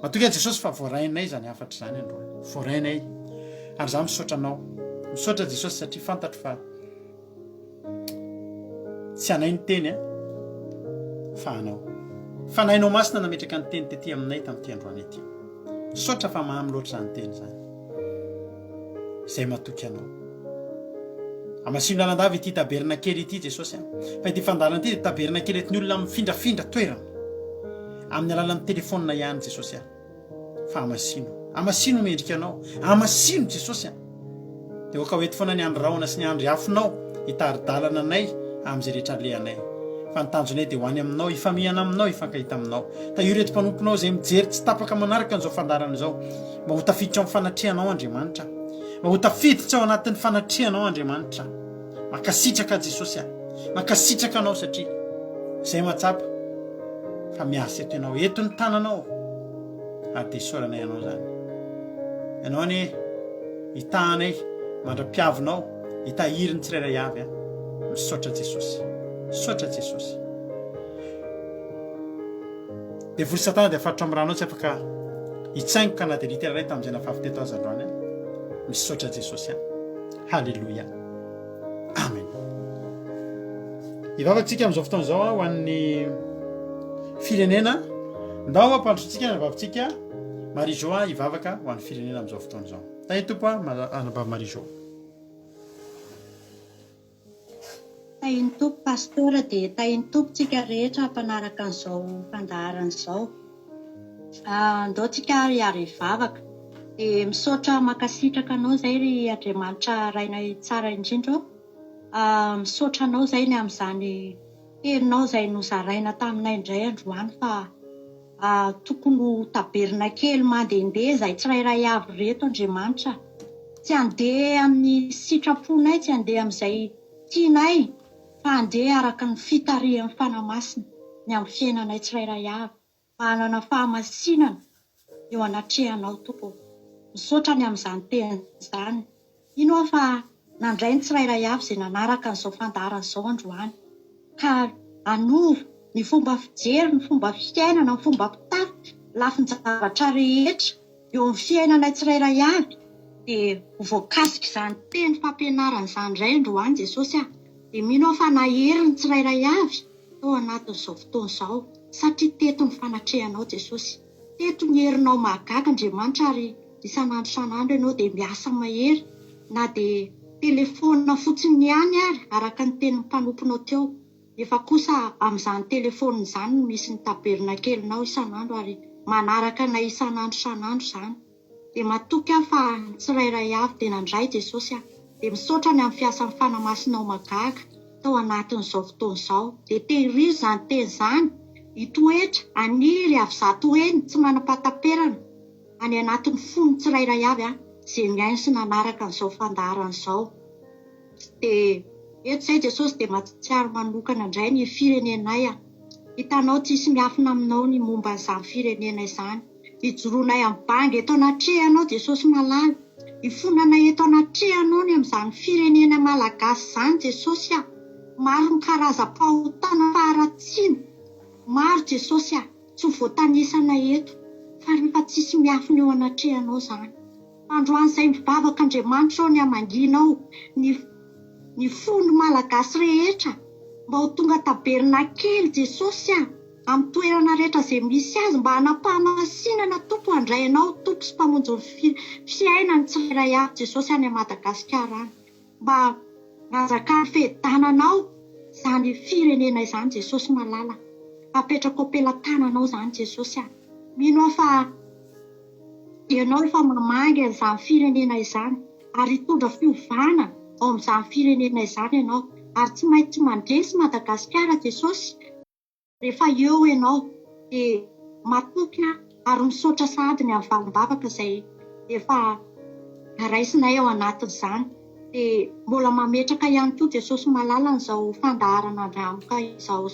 matoka Jesosy fa voarainay zany afatra zany androany voarainay ary za misaotra anao misaotra Jesosy satria fantatro fa tsy anay ny teny fa anao. Fanahinao masina nametraka ny teny tetỳ aminay tamin'ity androany ity. Misaotra fa mahamy loatra izany teny izany. Izay matoky anao. Amasino lalandava ity taberna kely ity Jesosy. Fa ity fandarana ity dia taberna kely etin'ny olona mifindrafindra toerana. Amin'ny alalan'ny telefaonina ihany Jesosy. Fa amasino mendrika anao. Amasino Jesosy. Dia oka hoety foana ny andro raona sy ny andro hafinao hitaridalana anay amin'izay rehetra lehanay. Fa ny tanjonay dia ho any aminao, ifamihana aminao, ifankahita aminao. Ta io reto mpanomponao izay mijery tsy tapaka manaraka an'izao fandarana izao. Mba ho tafiditra amin'ny fanatrihanao Andriamanitra. Mba ho tafiditra ao anatin'ny fanatrihanao Andriamanitra. Makasitraka Jesosy. Makasitraka anao satria izay matsapa fa miasa eto ianao, eto ny tananao. Ary dia isaoranay ianao izany. Ianao ny hitahanay, mandra-piavinao, hitahiry ny tsirairay avy. Misaotra Jesosy. Misaotra Jesosy. Dia vory Satana dia afatotra amin'ny ranao tsy afaka hitsaingoka na dia litera iray tamin'izay nafavy teto azy androany. Misaotra Jesosy. Halleluia. Amen. Ivavakantsika amin'izao fotoana izao ho an'ny firenena. Ndao ampandrotsika ny vavintsika Marie-Jo ivavaka ho an'ny firenena amin'izao fotoana izao. Tahy tompo anabavy Marie-Jo. Tahin'ny tompo pastora dia tahin'ny tompontsika rehetra mpanaraka an'izao fandaharana izao. Andaontsika hiary ivavaka. Dia misaotra makasitraka anao izay ry Andriamanitra rainay tsara indrindra. Misaotra anao izay ny amin'izany teninao izay nozaraina taminay indray androany fa tokony ho taberna kely mandehandeha izay tsirairay avy reto Andriamanitra. Tsy handeha amin'ny sitraponay, tsy handeha amin'izay tianay, fa handeha araka ny fitarihan'ny fanamasina ny amin'ny fiainanay tsirairay avy. Manana fahamasinana eo anatrehanao tompo. Misaotra ny amin'izany teny izany. Ino aho fa nandray ny tsirairay avy izay nanaraka an'izao fandaharana izao androany. Ka anova ny fomba fijery, ny fomba fiainana, ny fomba pitafy, lafin-javatra rehetra eo amin'ny fiainanay tsirairay avy. Dia voakasika izany teny fampianarana izany indray androany Jesosy. Dia mino aho fa nahery ny tsirairay avy tao anatin'izao fotoana izao. Satria teto ny fanatrehanao Jesosy. Teto ny herinao mahagaga Andriamanitra ary isan'andro ianao dia miasa mahery. Na dia telefonina fotsiny ihany ary araka ny tenin'ny mpanomponao teo. Efa kosa amin'izany telefonina izany misy ny taberna kelinao isan'andro ary manaraka anay isan'andro izany. Dia matoky aho fa tsirairay avy dia nandray Jesosy. Dia misaotra ny amin'ny fiasan'ny fanamasinao magaga tao anatin'izao fotoana izao. Dia tehirizy izany teny izany. Hitoetra aniry avy zato eny tsy manam-pataperana any anatin'ny fony tsirairay avy izay miaino sy nanaraka an'izao fandaharana izao. Dia eto izay Jesosy dia mahatsiaro manokana indray ny firenenay. Hitanao tsisy miafina aminao ny momba izany firenena izany. Hijoroanay amin'ny bangy eto anatrehanao Jesosy malala. Hifonanay eto anatrehanao ny amin'izany firenena malagasy izany Jesosy. Maro ny karazam-pahotana faharatsiana. Maro Jesosy tsy ho voatanisana eto fa rehefa tsisy miafina eo anatrehanao izany. Androany izay mivavaka Andriamanitra ny amanginao ny fony malagasy rehetra mba ho tonga taberna kely Jesosy amin'ny toerana rehetra izay misy azy mba hanapahamasinana tompo handrainao tompo sy mpamonjy ny fiainany tsirairay avy Jesosy any Madagasikara any. Mba hanjakany fehidananao izany firenena izany Jesosy malala. Apetraka ao am-pelantananao izany Jesosy. Mino aho fa ianao efa mamangy an'izany firenena izany ary hitondra fiovana ao amin'izany firenena izany ianao ary tsy maintsy mandresy Madagasikara Jesosy. Rehefa eo ianao dia matoky ary misaotra sahady ny amin'ny valim-bavaka izay efa raisinay ao anatin'izany. Dia mbola mametraka ihany koa Jesosy malala n'izao fandaharana andramoka izao.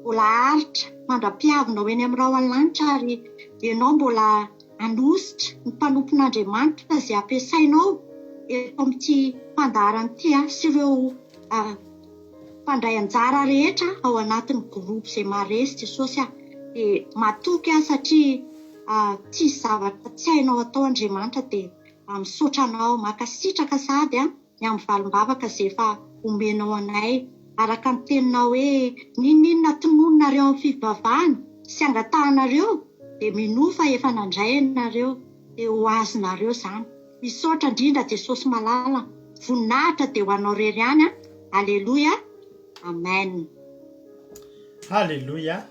Mbola aritra mandra-piavinao eny amin'ny rahalanitra ary ianao mbola anositra ny mpanompon'Andriamanitra izay ampiasainao eto amin'ity fandaharana ity sy ireo mpandray anjara rehetra ao anatin'ny groupe izay maresy Jesosy. Dia matoky satria tsisy zavatra tsy hainao atao Andriamanitra dia misaotra anao makasitraka sady ny amin'ny valim-bavaka izay efa omenao anay. Araka ny teninao hoe ninona tonononareo amin'ny fivavahana sy angatahanareo dia minofa efa nandray ianareo dia ho azonareo izany. Misaotra indrindra Jesosy malala, voninahitra dia ho anao rery ihany. Aleloia, amen. Halleloia.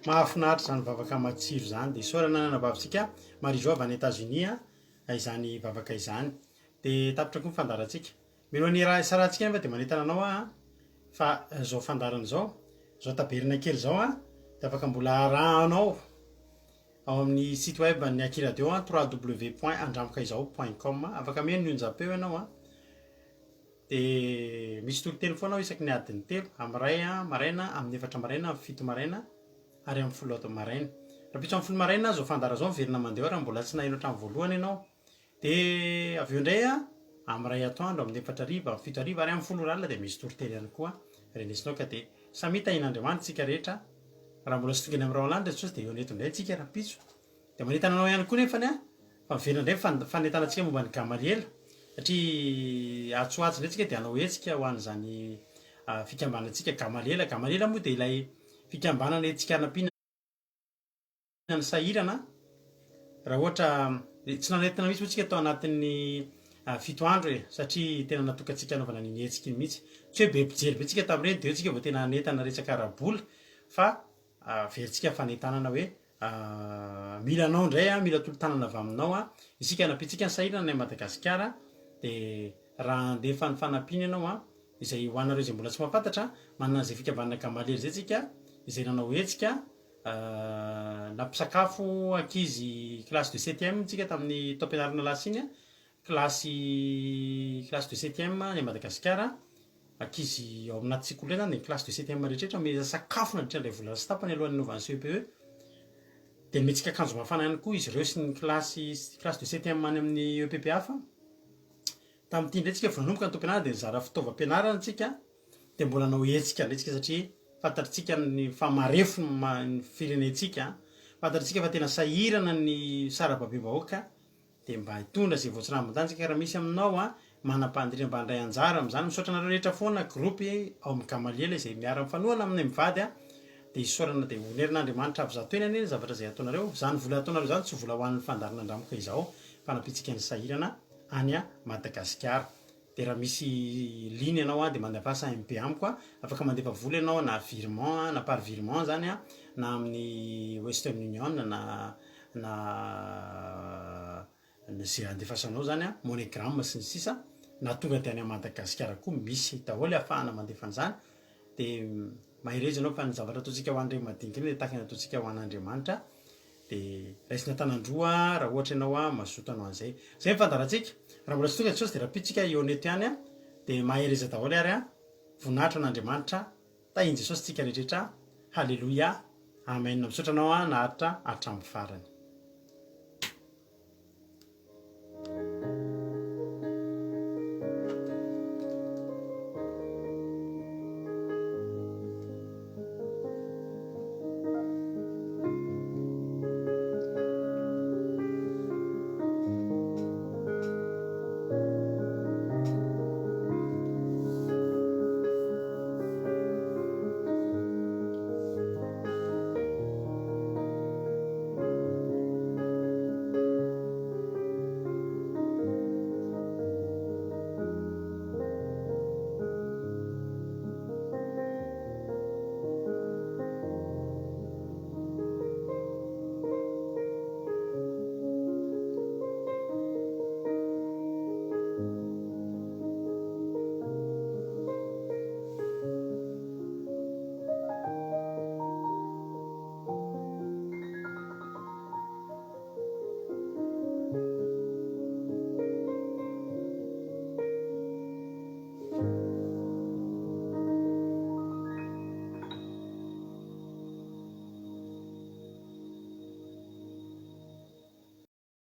Mahafinaritra izany vavaka matsiro izany. Dia saorana nanabavitsika Marie-Jo avy any États-Unis izany vavaka izany. Dia tapitra koa ny fandarantsika. Milohan'ny raha isarantsika nefa dia manentana anao fa izao fandarana izao taberina kely izao dia afaka mbola arahanao ao amin'ny site web ny Akiradio www.andramokaizao.com. afaka miheno ny onjam-peo ianao dia misy tolotelo foana ao isaky ny adiny 3 amin'ny ray maraina, amin'ny 4 maraina, amin'ny 7 maraina ary amin'ny 10 maraina. Raha pitso amin'ny 10 maraina zao fandara zao miverina mandeha raha mbola tsy nahino hatramin'ny voalohany ianao. Dia avy eo indray amin'ny ray atoandro, amin'ny 4 hariva, amin'ny 7 hariva ary amin'ny 10 alina dia misy tolotelo ihany koa renesinao ka dia samy tahin'Andriamanitra tsika rehetra. Raha mbola tsy tonga amin'ny ray alina Jesosy dia eo neto indray tsika raha pitso. Dia manentana anao ihany koa nefany fa miverina indray fanentanantsika momba ny Gamaliel satria atsoatso indray tsika dia anao hetsika ho an'izany fikambanantsika Gamaliel. Gamaliel moa dia ilay fikambanana etsika anampiana ny sahirana raha ohatra tsy nanentina mihitsy moa tsika tao anatin'ny 7 andro satria tena natokantsika anaovana ny hetsika mihitsy. Tsy hoe be mpijery be tsika tamin'ireny dia eo tsika vao tena nanentana resaka arabola fa verintsika fanentanana hoe mila anao indray mila tolo-tanana avy aminao isika hanapitsika ny sahirana ny Madagasikara. Dia raha andefa ny fanampiana ianao izay ho anareo izay mbola tsy mahafantatra manana izay fikambanana Gamaliel izay tsika izay nanao hetsika nampisakafo ankizy classe de 7e tsika tamin'ny taom-pianarana lasiny classe de 7e ny Madagasikara. Ankizy ao aminaty sekoly zany ny classe de 7e rehetrarehetra meza sakafo nandritran'ilay volana sy tapany alohan'ny novan'ny CPE. Dia metsika akanjo mafana ihany koa izy ireo sy ny classe de 7e any amin'ny EPP hafa. Tamin'ity indray tsika vao nanomboka ny taom-pianarana dia nizara fitaovam-pianarana tsika dia mbola anao hetsika indray tsika satria fantatritsika ny famarefo ny firenentsika, fantatritsika fa tena sahirana ny sarababem-bahoaka. Dia mba hitondra izay voatsirambin-dantsika raha misy aminao manam-pandiriana mba handray anjara amin'izany. Misaotra anareo rehetra foana grupy ao amin'ny Gamaliel izay miara-mifanohana amin'ny mivady dia isaorana dia honerin'Andriamanitra ampizatoenany ny zavatra izay ataonareo. Izany vola ataonareo izany tsy vola ho an'ny fandarana andramoka izao fanapitsika ny sahirana any Madagasikara. Dia raha misy ligne ianao dia mandavasa MP amiko afaka mandefa vola ianao na virement na par virement zany na amin'ny Western Union na zay andefasanao zany MoneyGram sy ny sisa na tonga dia any Madagasikara koa misy daholo ahafahana mandefa an'izany. Dia mahirezy ianao fa ny zavatra ataontsika ho an'ireo madinika dia tahaka ny ataontsika ho an'Andriamanitra. Dia raisina tanandroa raha ohatra ianao mazoto anao an'izay. Zay mifandarantsika raha mbola tsy tonga Jesosy dia raha pitsika eo neto ihany dia mahereza daholo ary voninahitra n'Andriamanitra tahiny Jesosy tsika rehetrarehetra. Halleloia, amen. Misaotra anao naharitra hatramin'ny farany.